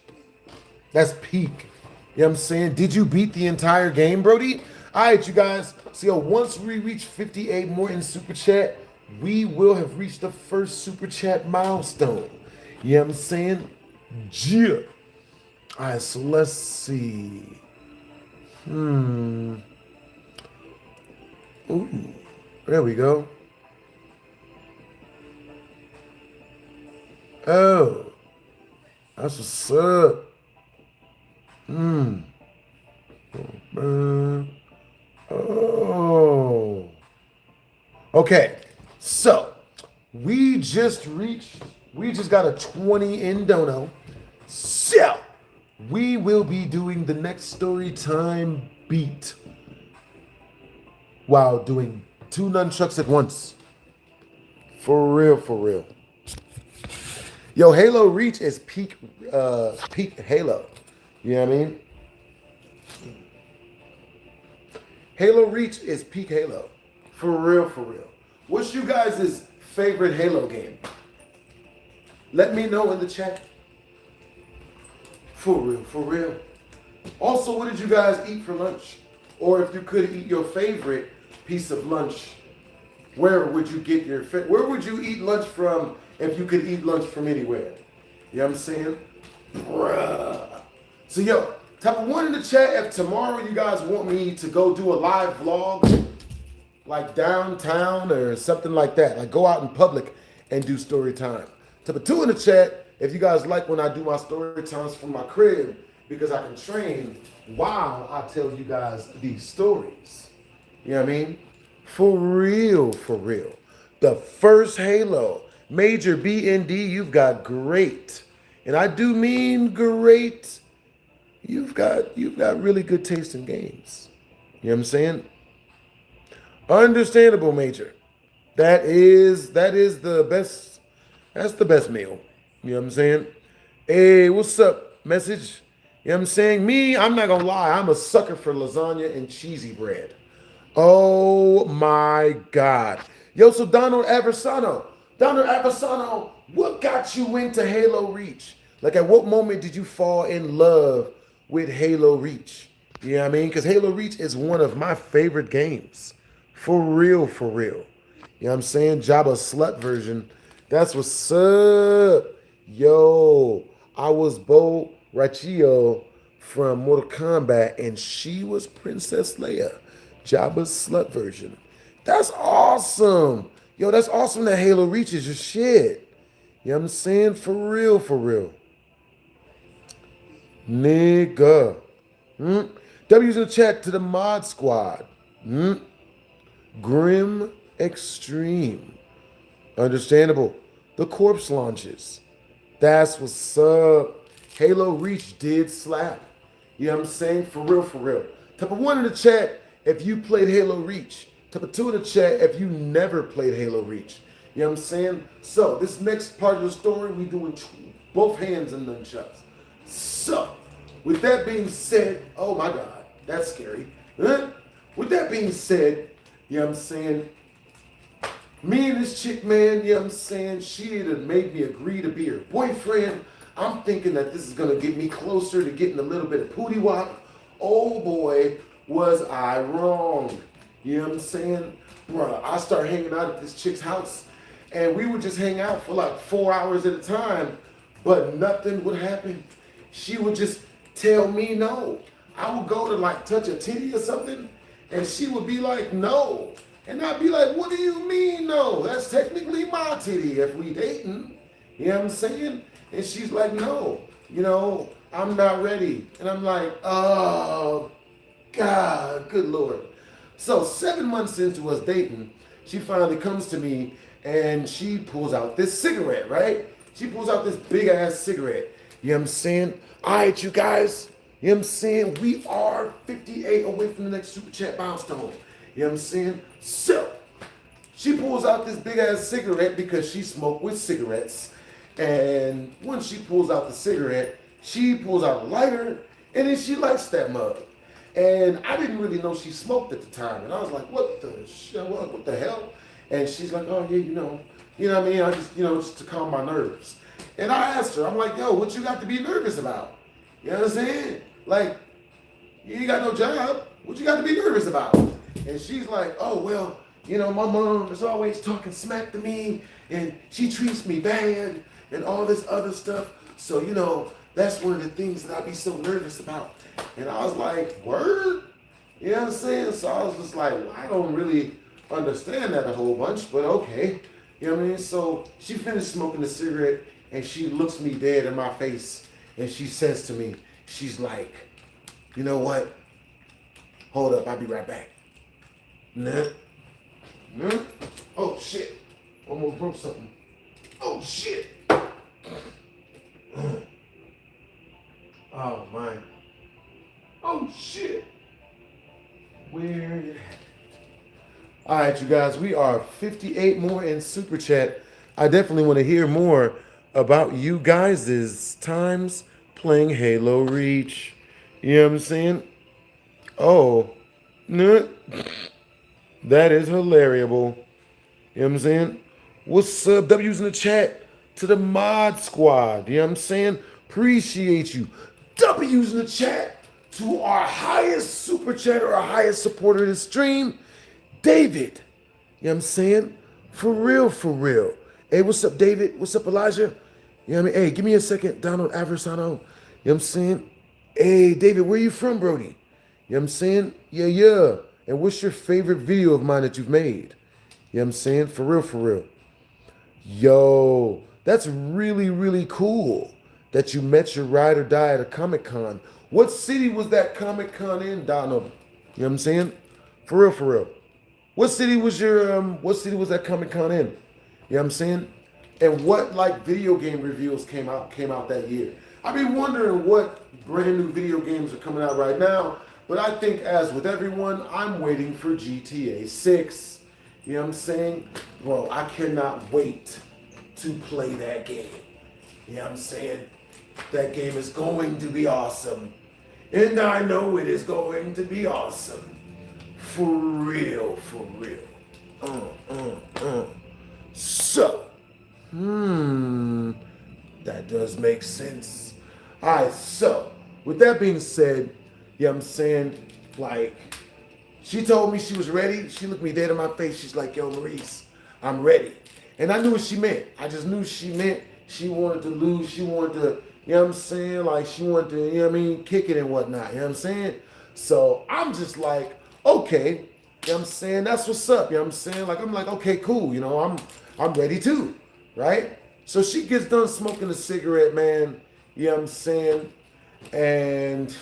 Speaker 1: That's peak. You know what I'm saying? Did you beat the entire game, Brody? All right, you guys. So, yo, once we reach 58 more in Super Chat, we will have reached the first Super Chat milestone. You know what I'm saying? Yeah. All right, so let's see. Ooh, there we go. Oh, that's what's up. Oh. Okay, so we just got a 20 in dono. So we will be doing the next story time beat while doing 2 nunchucks at once. For real, for real. Yo, Halo Reach is peak Halo. You know what I mean? Halo Reach is peak Halo. For real, for real. What's you guys' favorite Halo game? Let me know in the chat. For real, for real. Also, what did you guys eat for lunch? Or if you could eat your favorite piece of lunch, where would you get where would you eat lunch from if you could eat lunch from anywhere? You know what I'm saying? Bruh. So yo, type of 1 in the chat if tomorrow you guys want me to go do a live vlog like downtown or something like that. Like go out in public and do story time. Type of 2 in the chat if you guys like when I do my story times from my crib because I can train while I tell you guys these stories. You know what I mean? For real, for real. The first Halo, Major BND, you've got great. And I do mean great. You've got really good taste in games. You know what I'm saying? Understandable, Major. That is the best. That's the best meal. You know what I'm saying? Hey, what's up? Message. You know what I'm saying? Me, I'm not gonna lie. I'm a sucker for lasagna and cheesy bread. Oh my God. Yo, so Donald Aversano, what got you into Halo Reach? Like at what moment did you fall in love with Halo Reach? You know what I mean? Because Halo Reach is one of my favorite games. For real, for real. You know what I'm saying? Jabba Slut version. That's what's up. Yo, I was Bo Rachio from Mortal Kombat, and she was Princess Leia, Jabba's slut version. That's awesome. Yo, that's awesome that Halo reaches your shit. You know what I'm saying? For real, for real. Nigga. Hmm? W's in the chat to the mod squad. Hmm? Grim Extreme. Understandable. The corpse launches. That's what's up. Halo Reach did slap. You know what I'm saying? For real, for real. Type of 1 in the chat if you played Halo Reach. Type of 2 in the chat if you never played Halo Reach. You know what I'm saying? So, this next part of the story, we doing both hands and nunchucks. So, with that being said, oh my God, that's scary. Huh? With that being said, you know what I'm saying? Me and this chick, man, you know what I'm saying? She had made me agree to be her boyfriend. I'm thinking that this is going to get me closer to getting a little bit of pootie wop. Oh boy, was I wrong. You know what I'm saying? Bruh, I start hanging out at this chick's house, and we would just hang out for like 4 hours at a time, but nothing would happen. She would just tell me no. I would go to like touch a titty or something, and she would be like, no. And I'd be like, what do you mean no? That's technically my titty if we dating. You know what I'm saying? And she's like, no, you know, I'm not ready. And I'm like, oh, God, good Lord. So 7 months into us dating, she finally comes to me and she pulls out this cigarette, right? She pulls out this big ass cigarette. You know what I'm saying? All right, you guys. You know what I'm saying? We are 58 away from the next super chat milestone. You know what I'm saying? So, she pulls out this big ass cigarette because she smoked with cigarettes. And once she pulls out the cigarette, she pulls out a lighter and then she lights that mug. And I didn't really know she smoked at the time. And I was like, what the hell? And she's like, oh yeah, you know what I mean? I just, just to calm my nerves. And I asked her, I'm like, yo, what you got to be nervous about? You know what I'm saying? Like, you ain't got no job. What you got to be nervous about? And she's like, oh, well, my mom is always talking smack to me and she treats me bad and all this other stuff. So, that's one of the things that I be so nervous about. And I was like, word? You know what I'm saying? So I was just like, well, I don't really understand that a whole bunch, but okay. You know what I mean? So she finished smoking the cigarette and she looks me dead in my face and she says to me, she's like, you know what? Hold up, I'll be right back. Nah. Oh shit. Almost broke something. Oh shit. Oh my. Oh shit. Where did it happen? All right, you guys, we are 58 more in Super Chat. I definitely want to hear more about you guys' times playing Halo Reach. You know what I'm saying? Oh, no. That is hilarious. You know what I'm saying? What's up? W's in the chat to the mod squad. You know what I'm saying? Appreciate you. W's in the chat to our highest super chatter, our highest supporter of the stream, David. You know what I'm saying? For real, for real. Hey, what's up, David? What's up, Elijah? You know what I mean? Hey, give me a second, Donald Aversano. You know what I'm saying? Hey, David, where you from, Brody? You know what I'm saying? Yeah. And what's your favorite video of mine that you've made? You know what I'm saying? For real, for real. Yo, that's really, really cool that you met your ride or die at a Comic-Con. What city was that Comic-Con in, Donald? You know what I'm saying? For real, for real. What city was that Comic-Con in? You know what I'm saying? And what video game reveals came out that year? I be wondering what brand new video games are coming out right now, but I think as with everyone, I'm waiting for GTA 6. You know what I'm saying? Bro, I cannot wait to play that game. You know what I'm saying? That game is going to be awesome. And I know it is going to be awesome. For real, for real. So, that does make sense. All right, so, with that being said, you know what I'm saying? She told me she was ready. She looked me dead in my face. She's like, yo, Maurice, I'm ready. And I knew what she meant. I just knew she meant She wanted to lose. She wanted to, you know what I'm saying? Like, she wanted to, you know what I mean, kick it and whatnot. You know what I'm saying? So I'm just like, okay, you know what I'm saying? That's what's up. You know what I'm saying? Like, I'm like, okay, cool. You know, I'm ready too, right? So she gets done smoking a cigarette, man. You know what I'm saying? And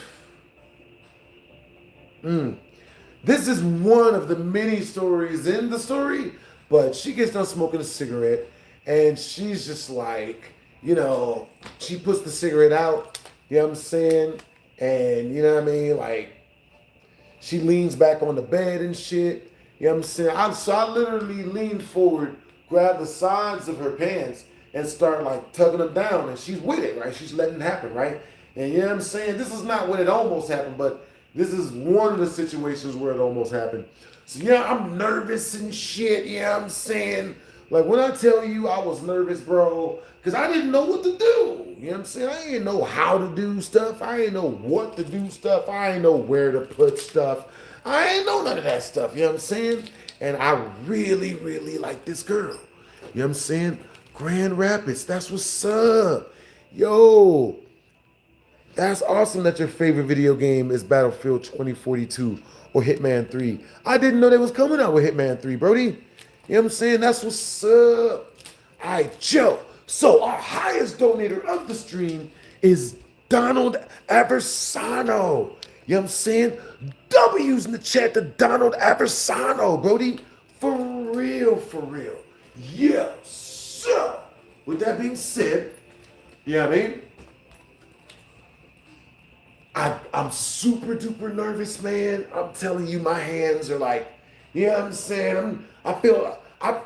Speaker 1: this is one of the many stories in the story, but she gets done smoking a cigarette and she's just like, you know, she puts the cigarette out, you know what I'm saying? And you know what I mean? Like, she leans back on the bed and shit. You know what I'm saying? So I literally leaned forward, grabbed the sides of her pants, and start like tugging them down. And she's with it, right? She's letting it happen, right? And you know what I'm saying? This is not when it almost happened, but this is one of the situations where it almost happened. So yeah, I'm nervous and shit, you know what I'm saying? Like, when I tell you I was nervous, bro, because I didn't know what to do. You know what I'm saying? I didn't know how to do stuff. I didn't know what to do stuff. I didn't know where to put stuff. I didn't know none of that stuff. You know what I'm saying? And I really, really like this girl. You know what I'm saying? Grand Rapids, that's what's up. Yo, that's awesome that your favorite video game is Battlefield 2042 or Hitman 3. I didn't know they was coming out with Hitman 3, Brody. You know what I'm saying? That's what's up. All right, Joe. So our highest donator of the stream is Donald Aversano. You know what I'm saying? W's in the chat to Donald Aversano, Brody. For real, for real. Yeah, sir. With that being said, you know what I mean? I'm super duper nervous, man. I'm telling you, my hands are like, you know what I'm saying?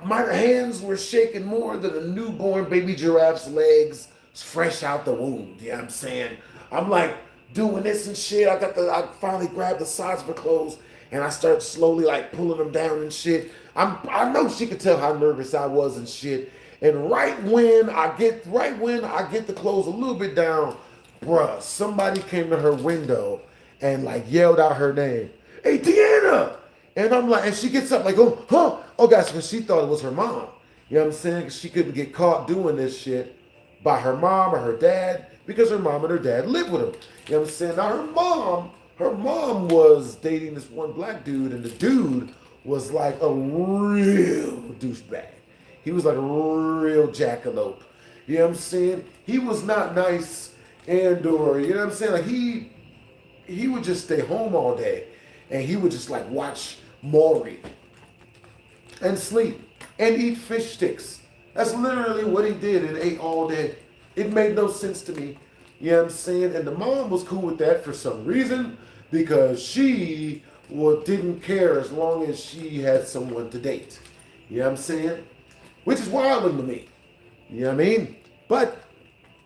Speaker 1: My hands were shaking more than a newborn baby giraffe's legs fresh out the womb. You know what I'm saying? I'm like doing this and shit. I finally grabbed the sides of her clothes and I start slowly like pulling them down and shit. I know she could tell how nervous I was and shit. And right when I get the clothes a little bit down, bruh, somebody came to her window and like yelled out her name. Hey, Deanna! And I'm like, and she gets up like, oh, huh? Oh, gosh, because she thought it was her mom. You know what I'm saying? Because she couldn't get caught doing this shit by her mom or her dad because her mom and her dad live with them. You know what I'm saying? Now her mom was dating this one black dude, and the dude was like a real douchebag. He was like a real jackalope. You know what I'm saying? He was not nice or, you know what I'm saying? Like he would just stay home all day and he would just like watch Maury and sleep and eat fish sticks. That's literally what he did and ate all day. It made no sense to me. You know what I'm saying? And the mom was cool with that for some reason because she didn't care as long as she had someone to date. You know what I'm saying? Which is wild to me. You know what I mean? But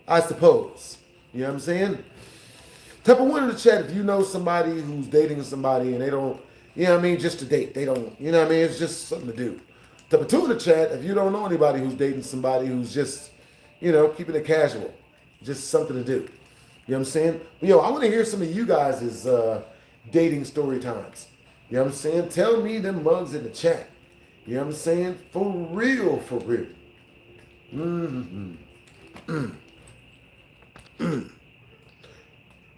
Speaker 1: I suppose. You know what I'm saying? Type of one in the chat if you know somebody who's dating somebody and they don't, you know what I mean, just to date. They don't, you know what I mean? It's just something to do. Type of two in the chat if you don't know anybody who's dating somebody who's just, you know, keeping it casual. Just something to do. You know what I'm saying? But yo, I want to hear some of you guys' dating story times. You know what I'm saying? Tell me them mugs in the chat. You know what I'm saying? For real, for real.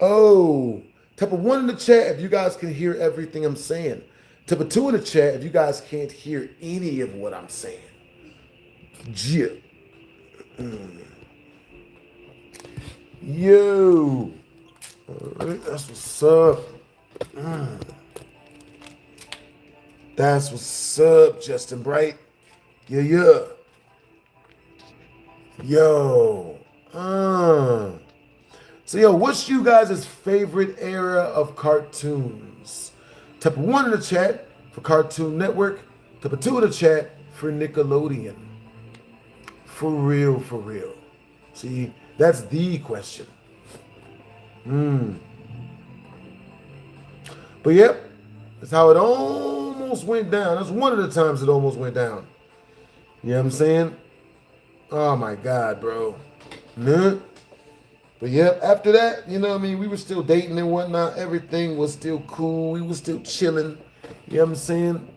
Speaker 1: Oh, type of one in the chat if you guys can hear everything I'm saying. Type of two in the chat if you guys can't hear any of what I'm saying. Yeah. Yo. All right, that's what's up. That's what's up, Justin Bright. Yeah. Yo. So, yo, what's you guys' favorite era of cartoons? Type of one in the chat for Cartoon Network. Type of two in the chat for Nickelodeon. For real, for real. See, that's the question. But yep, that's how it almost went down. That's one of the times it almost went down. You know what I'm saying? Oh my God, bro. Nah. But yep, after that, you know what I mean, we were still dating and whatnot. Everything was still cool. We were still chilling. You know what I'm saying?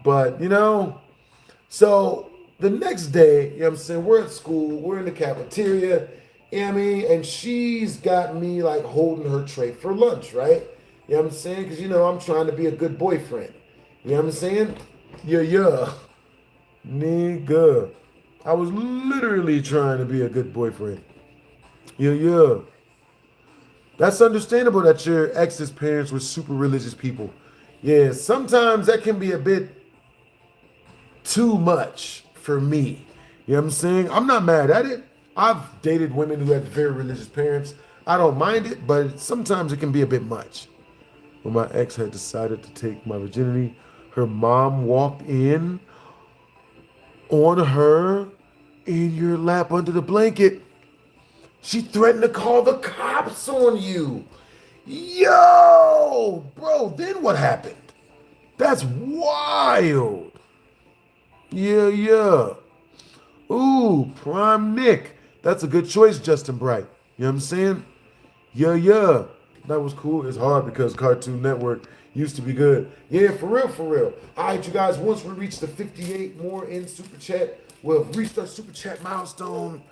Speaker 1: But, you know, so the next day, you know what I'm saying, we're at school, we're in the cafeteria, you know what I mean, and she's got me like holding her tray for lunch, right? You know what I'm saying? Because, I'm trying to be a good boyfriend. You know what I'm saying? Yeah. Nigga. I was literally trying to be a good boyfriend. Yeah. That's understandable that your ex's parents were super religious people. Yeah, sometimes that can be a bit too much for me. You know what I'm saying? I'm not mad at it. I've dated women who had very religious parents. I don't mind it, but sometimes it can be a bit much. When my ex had decided to take my virginity, her mom walked in on her in your lap under the blanket. She threatened to call the cops on you. Yo, bro, then what happened? That's wild. Yeah. Ooh, Prime Nick. That's a good choice, Justin Bright. You know what I'm saying? Yeah. That was cool. It's hard because Cartoon Network used to be good. Yeah, for real. All right, you guys, once we reach the 58 more in Super Chat, we'll have reached our Super Chat milestone.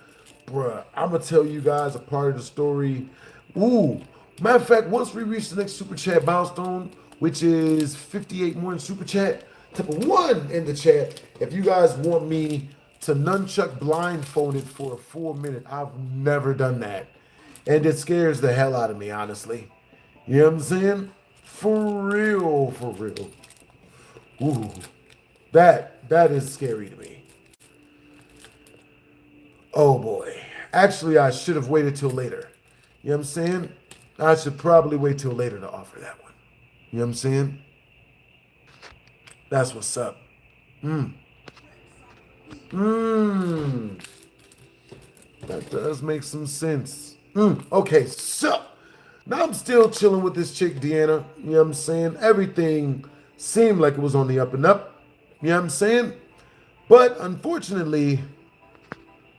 Speaker 1: Bruh, I'm going to tell you guys a part of the story. Ooh, matter of fact, once we reach the next Super Chat milestone, which is 58 more in Super Chat, type of 1 in the chat if you guys want me to nunchuck blindfolded for a full minute. I've never done that. And it scares the hell out of me, honestly. You know what I'm saying? For real. Ooh, that is scary to me. Oh boy. Actually, I should have waited till later. You know what I'm saying? I should probably wait till later to offer that one. You know what I'm saying? That's what's up. That does make some sense. Okay, so now I'm still chilling with this chick, Deanna. You know what I'm saying? Everything seemed like it was on the up and up. You know what I'm saying? But unfortunately,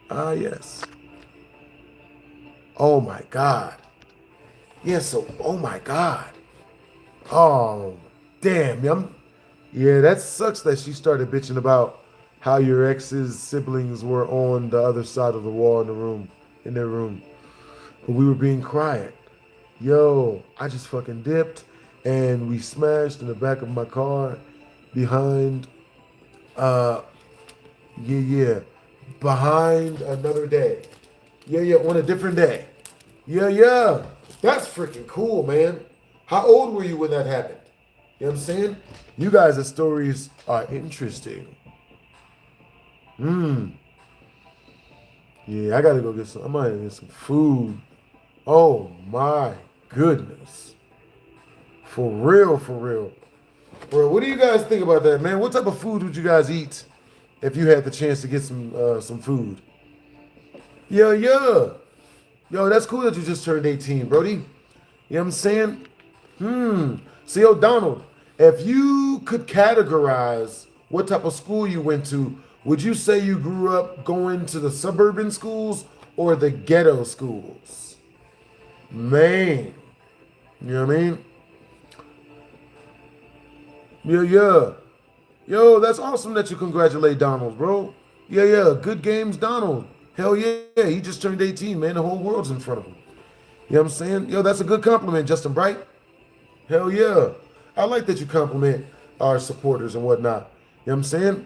Speaker 1: yes. Oh my God. Yeah, so, oh my God. Oh, damn. Yeah, that sucks that she started bitching about how your ex's siblings were on the other side of the wall in their room. But we were being quiet. Yo, I just fucking dipped and we smashed in the back of my car behind, behind another day. Yeah, on a different day. Yeah. That's freaking cool, man. How old were you when that happened? You know what I'm saying? You guys' stories are interesting. Yeah, I gotta go get some. I might get some food. Oh my goodness. For real. Bro, what do you guys think about that, man? What type of food would you guys eat if you had the chance to get some food? Yeah. Yo, that's cool that you just turned 18, Brody. You know what I'm saying? See, Donald, if you could categorize what type of school you went to, would you say you grew up going to the suburban schools or the ghetto schools? Man, you know what I mean? Yeah. Yo, that's awesome that you congratulate Donald, bro. Yeah. Good games, Donald. Hell yeah. He just turned 18, man. The whole world's in front of him. You know what I'm saying? Yo, that's a good compliment, Justin Bright. Hell yeah. I like that you compliment our supporters and whatnot. You know what I'm saying?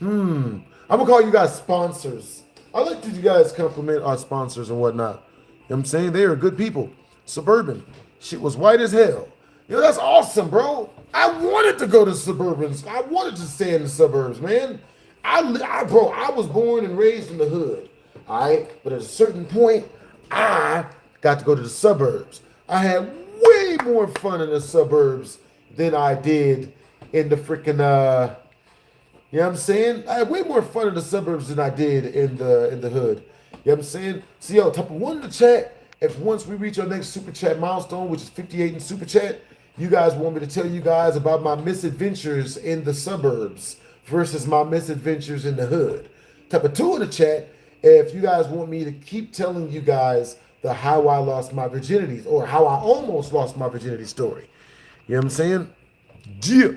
Speaker 1: I'm going to call you guys sponsors. I like that you guys compliment our sponsors and whatnot. You know what I'm saying? They are good people. Suburban. Shit was white as hell. Yo, that's awesome, bro. I wanted to go to Suburbans. I wanted to stay in the suburbs, man. I was born and raised in the hood. All right? But at a certain point, I got to go to the suburbs. I had way more fun in the suburbs than I did in the freaking, you know what I'm saying? I had way more fun in the suburbs than I did in the hood. You know what I'm saying? So, yo, type of 1 in the chat. If once we reach our next Super Chat milestone, which is 58 in Super Chat, you guys want me to tell you guys about my misadventures in the suburbs versus my misadventures in the hood. Type of 2 in the chat if you guys want me to keep telling you guys the how I lost my virginity or how I almost lost my virginity story. You know what I'm saying? Yeah.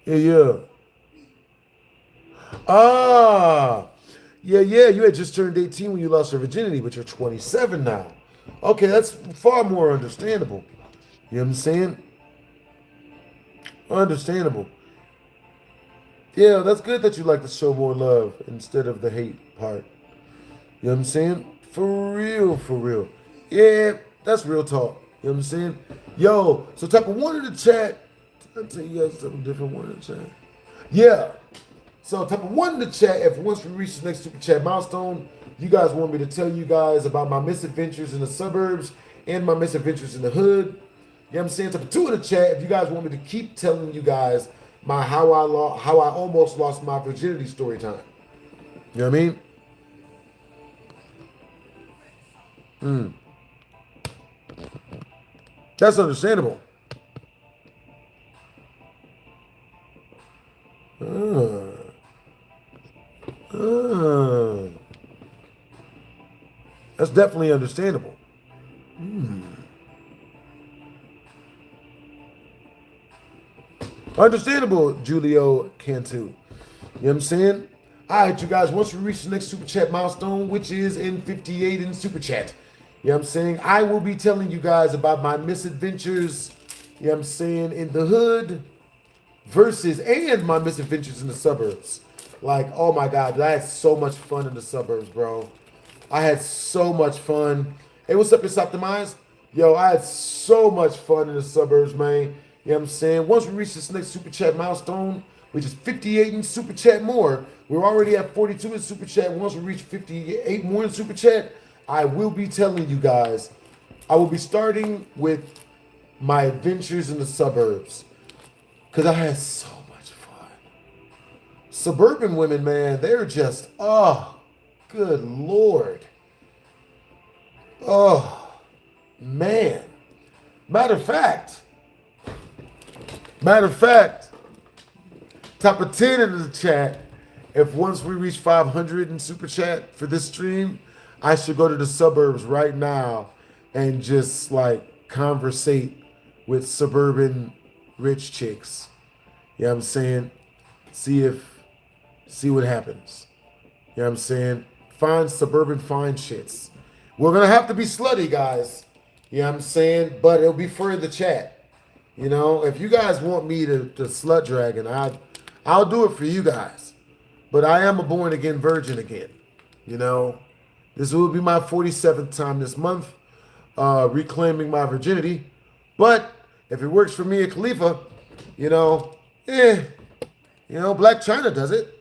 Speaker 1: Yeah. Ah, yeah. You had just turned 18 when you lost your virginity, but you're 27 now. Okay, that's far more understandable. You know what I'm saying? Understandable. Yeah, that's good that you like to show more love instead of the hate part. You know what I'm saying? For real, for real. Yeah, that's real talk. You know what I'm saying? Yo, so type of one in the chat. Did I tell you guys something different one in the chat? Yeah. So type of one in the chat, if once we reach the next super chat milestone, you guys want me to tell you guys about my misadventures in the suburbs and my misadventures in the hood. You know what I'm saying? Type of two in the chat, if you guys want me to keep telling you guys my how I almost lost my virginity story time. You know what I mean? That's understandable. That's definitely understandable. Understandable, Julio Cantu. You know what I'm saying? All right, you guys, once we reach the next Super Chat milestone, which is in 58 in Super Chat, you know what I'm saying? I will be telling you guys about my misadventures, you know what I'm saying, in the hood versus and my misadventures in the suburbs. Like, oh my God, I had so much fun in the suburbs, bro. I had so much fun. Hey, what's up, it's Optimized? Yo, I had so much fun in the suburbs, man. You know what I'm saying? Once we reach this next Super Chat milestone, which is 58 in Super Chat more, we're already at 42 in Super Chat. Once we reach 58 more in Super Chat, I will be telling you guys, I will be starting with my adventures in the suburbs. Because I had so much fun. Suburban women, man, they're just, oh, good Lord. Oh, man. Matter of fact, top of 10 in the chat, if once we reach 500 in Super Chat for this stream, I should go to the suburbs right now and just like conversate with suburban rich chicks. You know what I'm saying? See what happens. You know what I'm saying? Find suburban fine shits. We're gonna have to be slutty, guys. You know what I'm saying? But it'll be for the chat. You know, if you guys want me to slut dragon, I'll do it for you guys. But I am a born again virgin again. You know, this will be my 47th time this month reclaiming my virginity. But if it works for me and Khalifa, you know, Black China does it.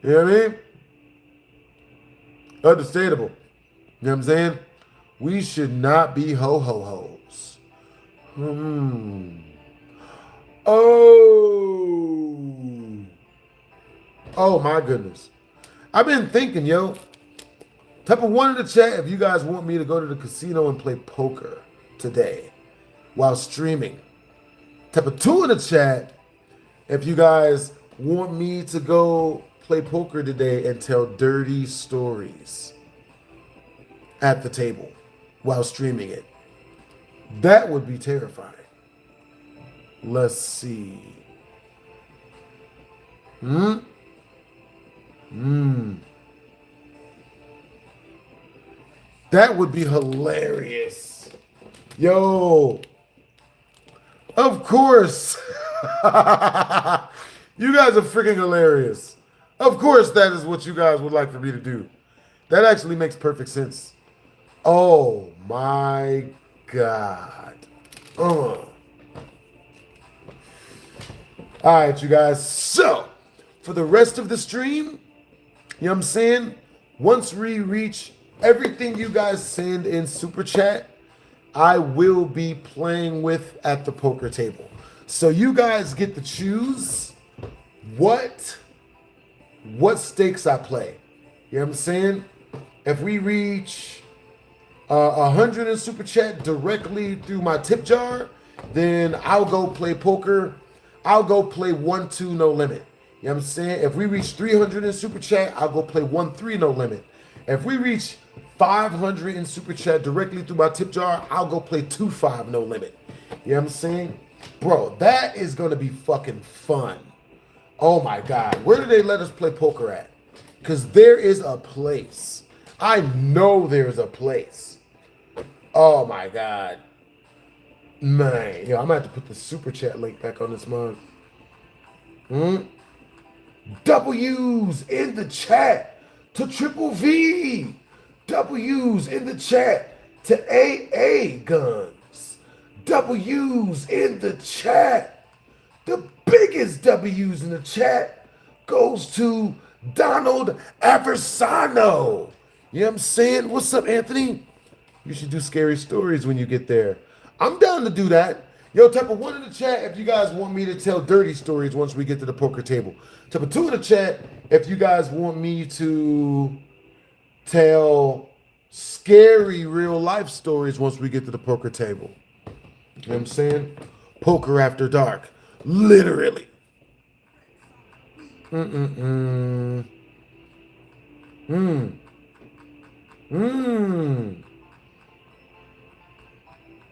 Speaker 1: You know what I mean? Understandable. You know what I'm saying? We should not be ho-ho-hos. Oh my goodness. I've been thinking, yo. Type of one in the chat if you guys want me to go to the casino and play poker today while streaming. Type of two in the chat if you guys want me to go play poker today and tell dirty stories at the table while streaming it. That would be terrifying. Let's see. That would be hilarious. Yo. Of course. You guys are freaking hilarious. Of course that is what you guys would like for me to do. That actually makes perfect sense. Oh my God. All right, you guys. So, for the rest of the stream, you know what I'm saying? Once we reach everything you guys send in Super Chat, I will be playing with at the poker table. So you guys get to choose what stakes I play. You know what I'm saying? If we reach 100 in Super Chat directly through my tip jar, then I'll go play poker. I'll go play 1-2 no limit. You know what I'm saying? If we reach 300 in Super Chat, I'll go play 1-3 no limit. If we reach 500 in Super Chat directly through my tip jar, I'll go play 2-5 no limit. You know what I'm saying? Bro, that is going to be fucking fun. Oh my God, where do they let us play poker at? Because there is a place. I know there's a place. Oh my God. Man, yo, I'm gonna have to put the super chat link back on this mug. W's in the chat to Triple V. W's in the chat to AA Guns. W's in the chat. The biggest W's in the chat goes to Donald Aversano. You know what I'm saying? What's up, Anthony? You should do scary stories when you get there. I'm down to do that. Yo, type of 1 in the chat if you guys want me to tell dirty stories once we get to the poker table. Type of 2 in the chat if you guys want me to tell scary real life stories once we get to the poker table. You know what I'm saying? Poker after dark. Literally. Mm-mm-mm. Mm. Mm.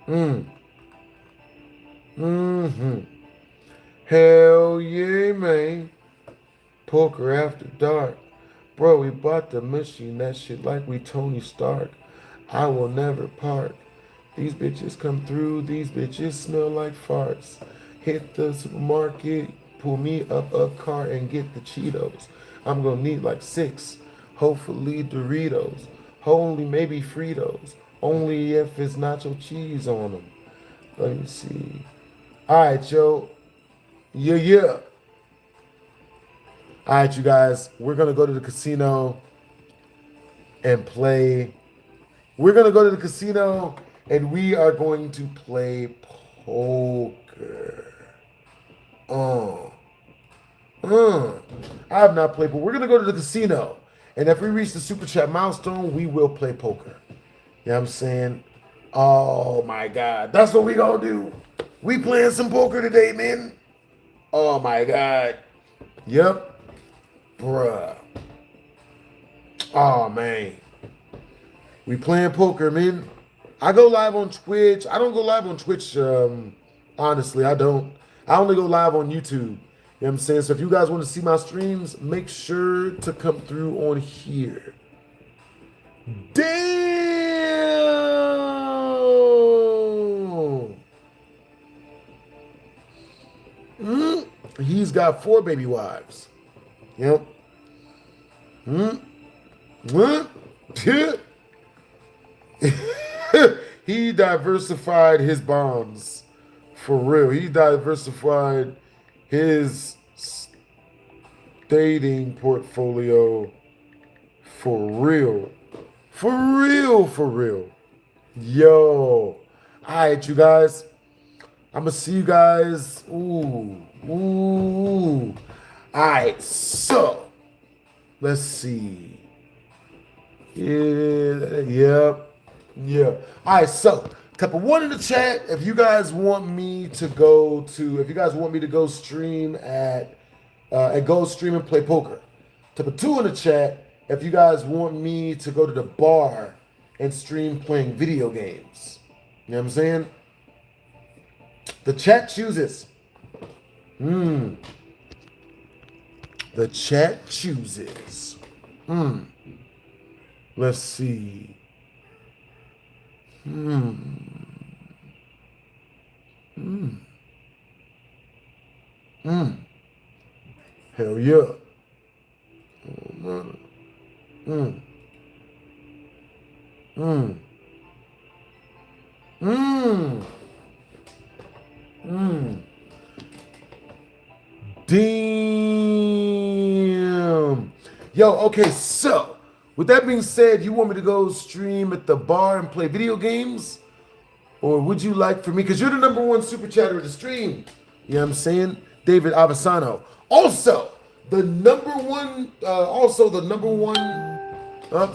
Speaker 1: Mm. Mm-hmm. Hell yeah, man. Poker after dark. Bro, we bought the machine, that shit like we Tony Stark. I will never park. These bitches come through, these bitches smell like farts. Hit the supermarket, pull me up a car and get the Cheetos. I'm gonna need like 6, hopefully Doritos. Holy maybe Fritos. Only if it's nacho cheese on them. Let me see. All right, yo. Yeah. All right, you guys. We're going to go to the casino and play. We're going to go to the casino and we are going to play poker. I have not played, but we're going to go to the casino. And if we reach the super chat milestone, we will play poker. You know what I'm saying? Oh, my God. That's what we going to do. We playing some poker today, man. Oh, my God. Yep. Bruh. Oh, man. We playing poker, man. I go live on Twitch. I don't go live on Twitch, honestly. I don't. I only go live on YouTube. You know what I'm saying? So if you guys want to see my streams, make sure to come through on here. Damn! He's got 4 baby wives. Yep. He diversified his bonds. For real. He diversified his dating portfolio for real. For real. Yo. Alright, you guys. I'm gonna see you guys. Alright, so let's see. Yeah. Alright, so type of 1 in the chat if you guys want me to go stream at go stream and play poker. Type of 2 in the chat if you guys want me to go to the bar and stream playing video games. You know what I'm saying? The chat chooses. The chat chooses. Let's see. Hell yeah. Damn. Yo, okay, so with that being said, you want me to go stream at the bar and play video games? Or would you like for me, because you're the #1 super chatter of the stream. You know what I'm saying? David Avasano. Also, the number one,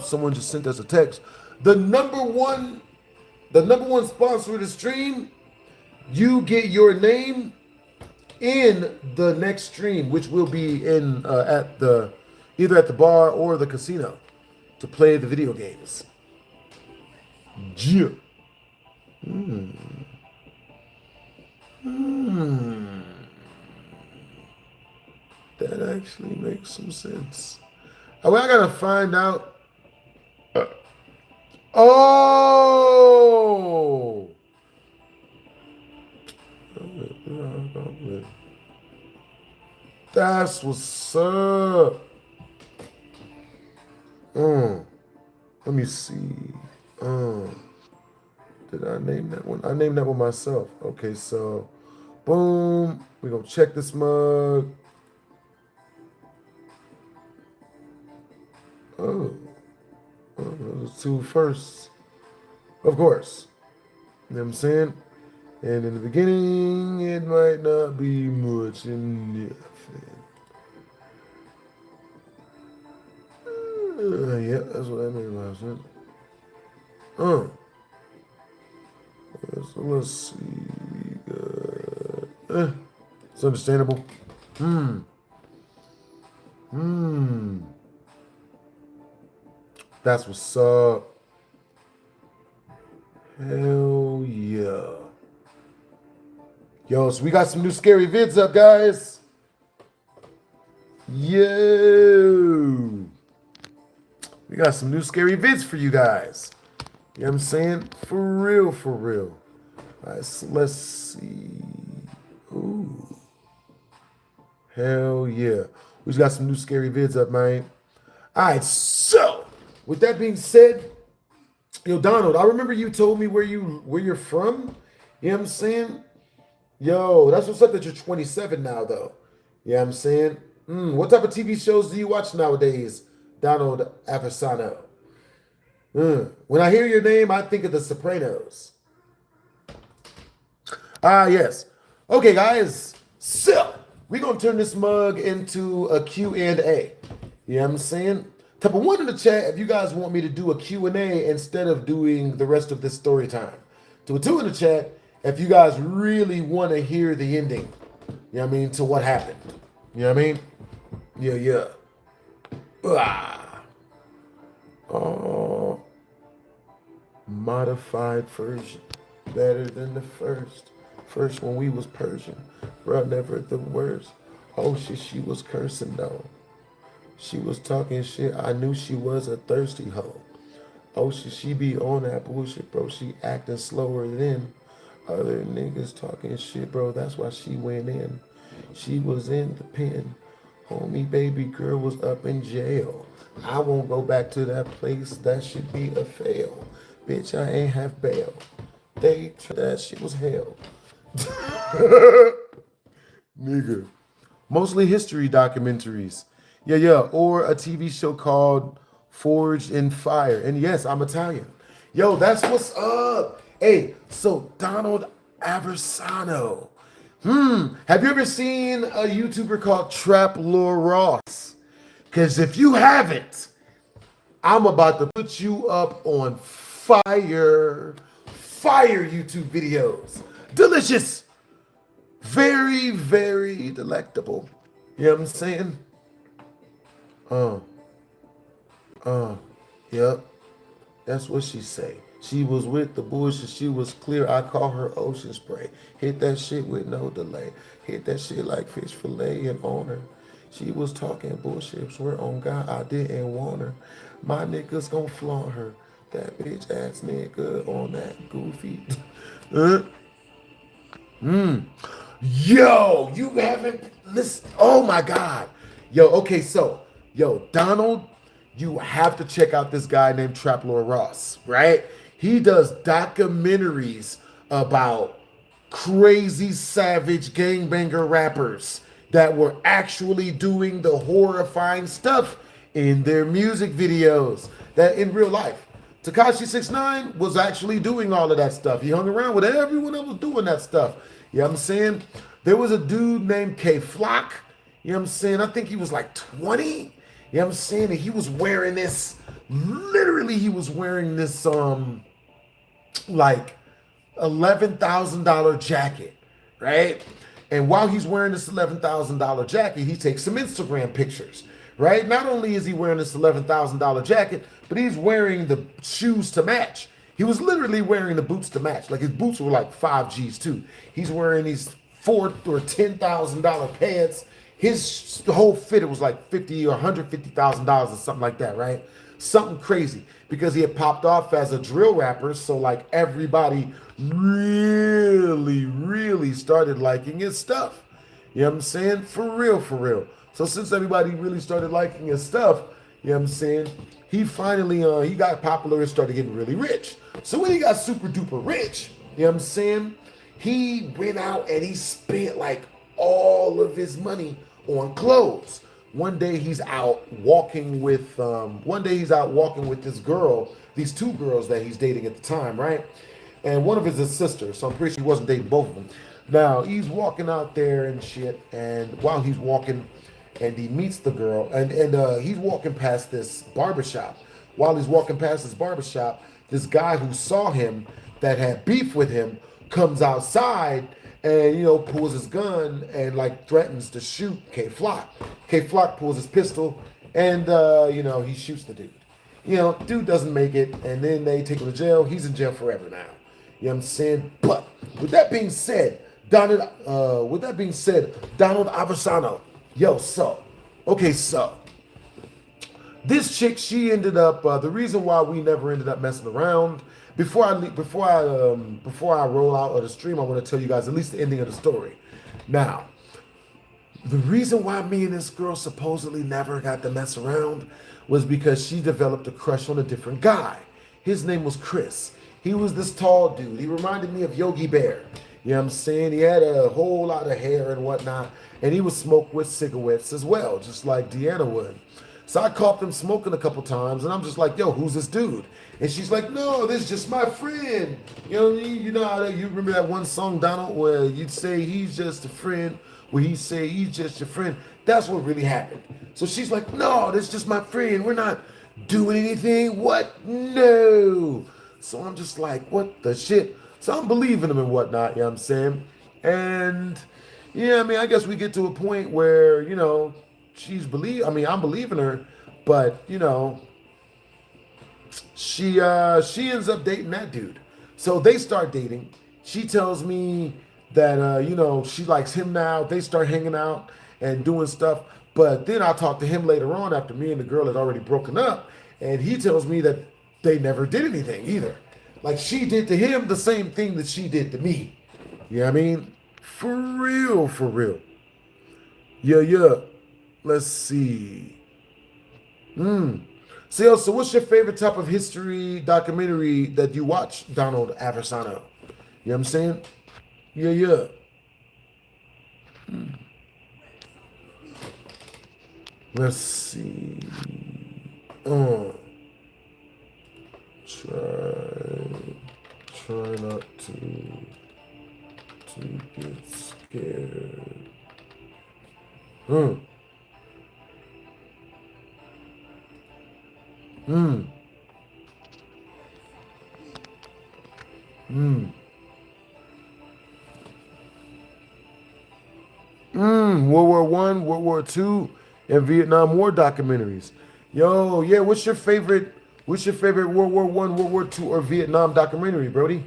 Speaker 1: someone just sent us a text. The number one sponsor of the stream, you get your name in the next stream, which will be in either at the bar or the casino to play the video games. Yeah. That actually makes some sense. Oh, well, I gotta find out. Oh! That's what's up. Let me see. Did I name that one? I named that one myself. Okay, so boom. We're gonna check this mug. Oh, those two firsts. Of course. You know what I'm saying? And in the beginning, it might not be much in nothing. Yeah, that's what I made last night. So let's see. We got, it's understandable. That's what's up. Hell yeah. Yo, so we got some new scary vids up, guys. Yo. We got some new scary vids for you guys. You know what I'm saying? For real, for real. All right, so let's see. Ooh. Hell yeah. We just got some new scary vids up, man. All right, so with that being said, yo, Donald, I remember you told me where you're from. You know what I'm saying? Yo, that's what's up that you're 27 now, though. You know what I'm saying? What type of TV shows do you watch nowadays, Donald Aversano? When I hear your name, I think of The Sopranos. Ah, yes. Okay, guys. So, we're going to turn this mug into a Q&A. You know what I'm saying? Type of one in the chat if you guys want me to do a Q&A instead of doing the rest of this story time. To a two in the chat if you guys really want to hear the ending. You know what I mean? To what happened. You know what I mean? Yeah. Oh. Modified version. Better than the first. First when we was Persian. Bro, never the worst. Oh shit, she was cursing though. She was talking shit. I knew she was a thirsty hoe. Oh shit, she be on that bullshit, bro. She acting slower than other niggas talking shit, bro. That's why she went in. She was in the pen. Homie baby girl was up in jail. I won't go back to that place. That should be a fail. Bitch, I ain't have bail. That shit was hell. Nigga. Mostly history documentaries. Yeah. Or a TV show called Forged in Fire. And yes, I'm Italian. Yo, that's what's up. Hey, so Donald Aversano. Have you ever seen a YouTuber called Trap Lore Ross? Because if you haven't, I'm about to put you up on fire YouTube videos. Delicious. Very, very delectable. You know what I'm saying? Yep. That's what she say. She was with the bullshit. She was clear. I call her ocean spray. Hit that shit with no delay. Hit that shit like fish fillet and on her. She was talking bullshit. Swear on God, I didn't want her. My niggas gon' flaunt her. That bitch ass nigga on that goofy. Yo, you haven't listened. Oh my God. Yo, okay, so, Donald, you have to check out this guy named Trap Lore Ross, right? He does documentaries about crazy, savage gangbanger rappers that were actually doing the horrifying stuff in their music videos that in real life. Tekashi 6ix9ine was actually doing all of that stuff. He hung around with everyone that was doing that stuff. You know what I'm saying? There was a dude named K Flock. You know what I'm saying? I think he was like 20. You know what I'm saying? And he was wearing this, literally he was wearing this like $11,000 jacket, right? And while he's wearing this $11,000 jacket, he takes some Instagram pictures, right? Not only is he wearing this $11,000 jacket, but he's wearing the shoes to match. He was literally wearing the boots to match. Like his boots were like 5 G's too. He's wearing these $4,000 or $10,000 pants. his whole fit, it was like $50 or $150,000 or something like that, right? Something crazy, because he had popped off as a drill rapper. So like everybody really started liking his stuff. You know what I'm saying? For real, for real. So since everybody really started liking his stuff, you know what I'm saying? He finally he got popular and started getting really rich. So when he got super duper rich, you know what I'm saying? He went out and he spent like all of his money on clothes. One day he's out walking with this girl, these two girls that he's dating at the time, right? And one of his sister, so I'm pretty sure he wasn't dating both of them. Now he's walking out there and shit, and while he's walking, and he meets the girl, and he's walking past this barbershop. While he's walking past this barbershop, this guy who saw him that had beef with him comes outside and, you know, pulls his gun and like threatens to shoot K Flock. K Flock pulls his pistol and you know, he shoots the dude. You know, dude doesn't make it, and then they take him to jail. He's in jail forever now. You know what I'm saying? But with that being said, Donald Aversano, yo, so, okay, so this chick, she ended up, the reason why we never ended up messing around, before I roll out of the stream, I want to tell you guys at least the ending of the story. Now, the reason why me and this girl supposedly never got to mess around was because she developed a crush on a different guy. His name was Chris. He was this tall dude. He reminded me of Yogi Bear. You know what I'm saying? He had a whole lot of hair and whatnot, and he would smoke with cigarettes as well, just like Deanna would. So I caught them smoking a couple times, and I'm just like, yo, who's this dude? And she's like, no, this is just my friend. You know what I mean? You know how you remember that one song, Donald, where you'd say he's just a friend, where he'd say he's just your friend. That's what really happened. So she's like, no, this is just my friend. We're not doing anything. What? No. So I'm just like, what the shit? So I'm believing him and whatnot, you know what I'm saying? And yeah, I mean, I guess we get to a point where, you know, I'm believing her, but you know, she ends up dating that dude. So they start dating. She tells me that you know, she likes him now. They start hanging out and doing stuff. But then I talk to him later on after me and the girl had already broken up, and he tells me that they never did anything either. Like she did to him the same thing that she did to me. You know what I mean? For real, for real. Yeah. Let's see. So what's your favorite type of history documentary that you watch, Donald Aversano? You know what I'm saying? Yeah. Let's see. Try not to get scared. World War One, World War Two, and Vietnam War documentaries. Yo, yeah, what's your favorite World War One, World War Two, or Vietnam documentary, Brody? You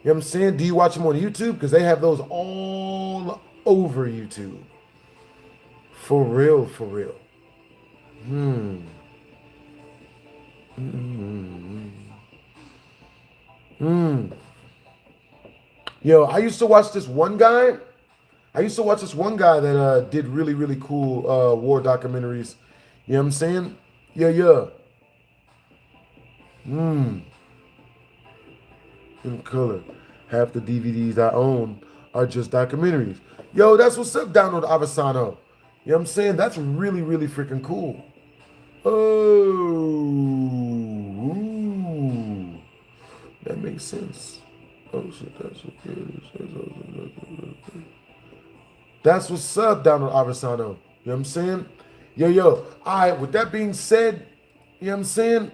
Speaker 1: know what I'm saying? Do you watch them on YouTube? Because they have those all over YouTube. For real, for real. Yo, I used to watch this one guy that did really cool war documentaries. You know what I'm saying? Yeah. In color. Half the DVDs I own are just documentaries. Yo, that's what's up, Donald Aversano. You know what I'm saying? That's really freaking cool. Oh, that makes sense. Oh shit, that's okay. That's what's up, Donald Aversano. You know what I'm saying? Yo. All right, with that being said, you know what I'm saying?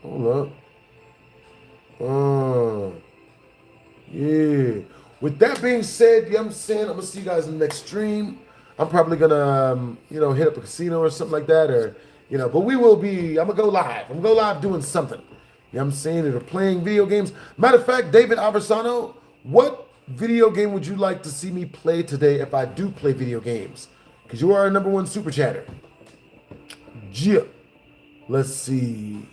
Speaker 1: Hold up. Yeah. With that being said, you know what I'm saying? I'm going to see you guys in the next stream. I'm probably going to, you know, hit up a casino or something like that, or, you know, but I'm going to go live. I'm going to go live doing something. know what I'm saying, that are playing video games. Matter of fact, David Aversano, what video game would you like to see me play today if I do play video games? Because you are our #1 super chatter. Yeah. Let's see.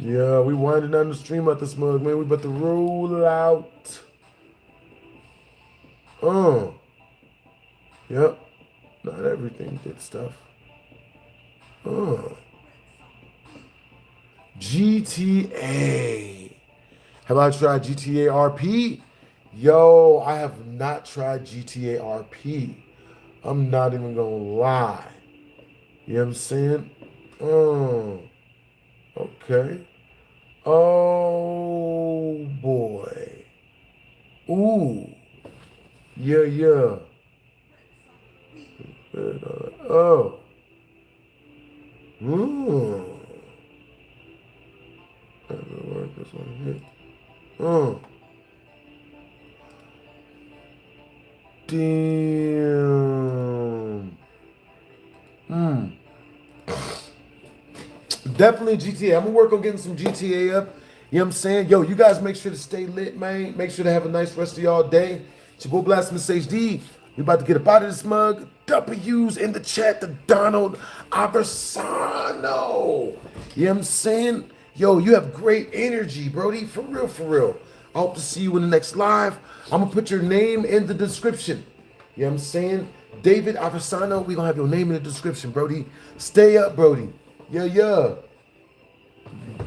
Speaker 1: Yeah, we winding down the stream out this mug, man. We about to roll out. Yep. Not everything good stuff. GTA. Have I tried GTA RP? Yo, I have not tried GTA RP. I'm not even gonna lie. You know what I'm saying? Okay. Oh boy. Ooh. Yeah. Oh. Work this one here. Damn. Definitely GTA. I'm gonna work on getting some GTA up. You know what I'm saying? Yo, you guys make sure to stay lit, man. Make sure to have a nice rest of y'all day. It's your boy BlastphamousHD. We about to get up out of this mug. W's in the chat to Donald Aversano. You know what I'm saying? Yo, you have great energy, Brody. For real. I hope to see you in the next live. I'm gonna put your name in the description. You know what I'm saying? David Aversano, we gonna have your name in the description, Brody. Stay up, Brody. Yeah.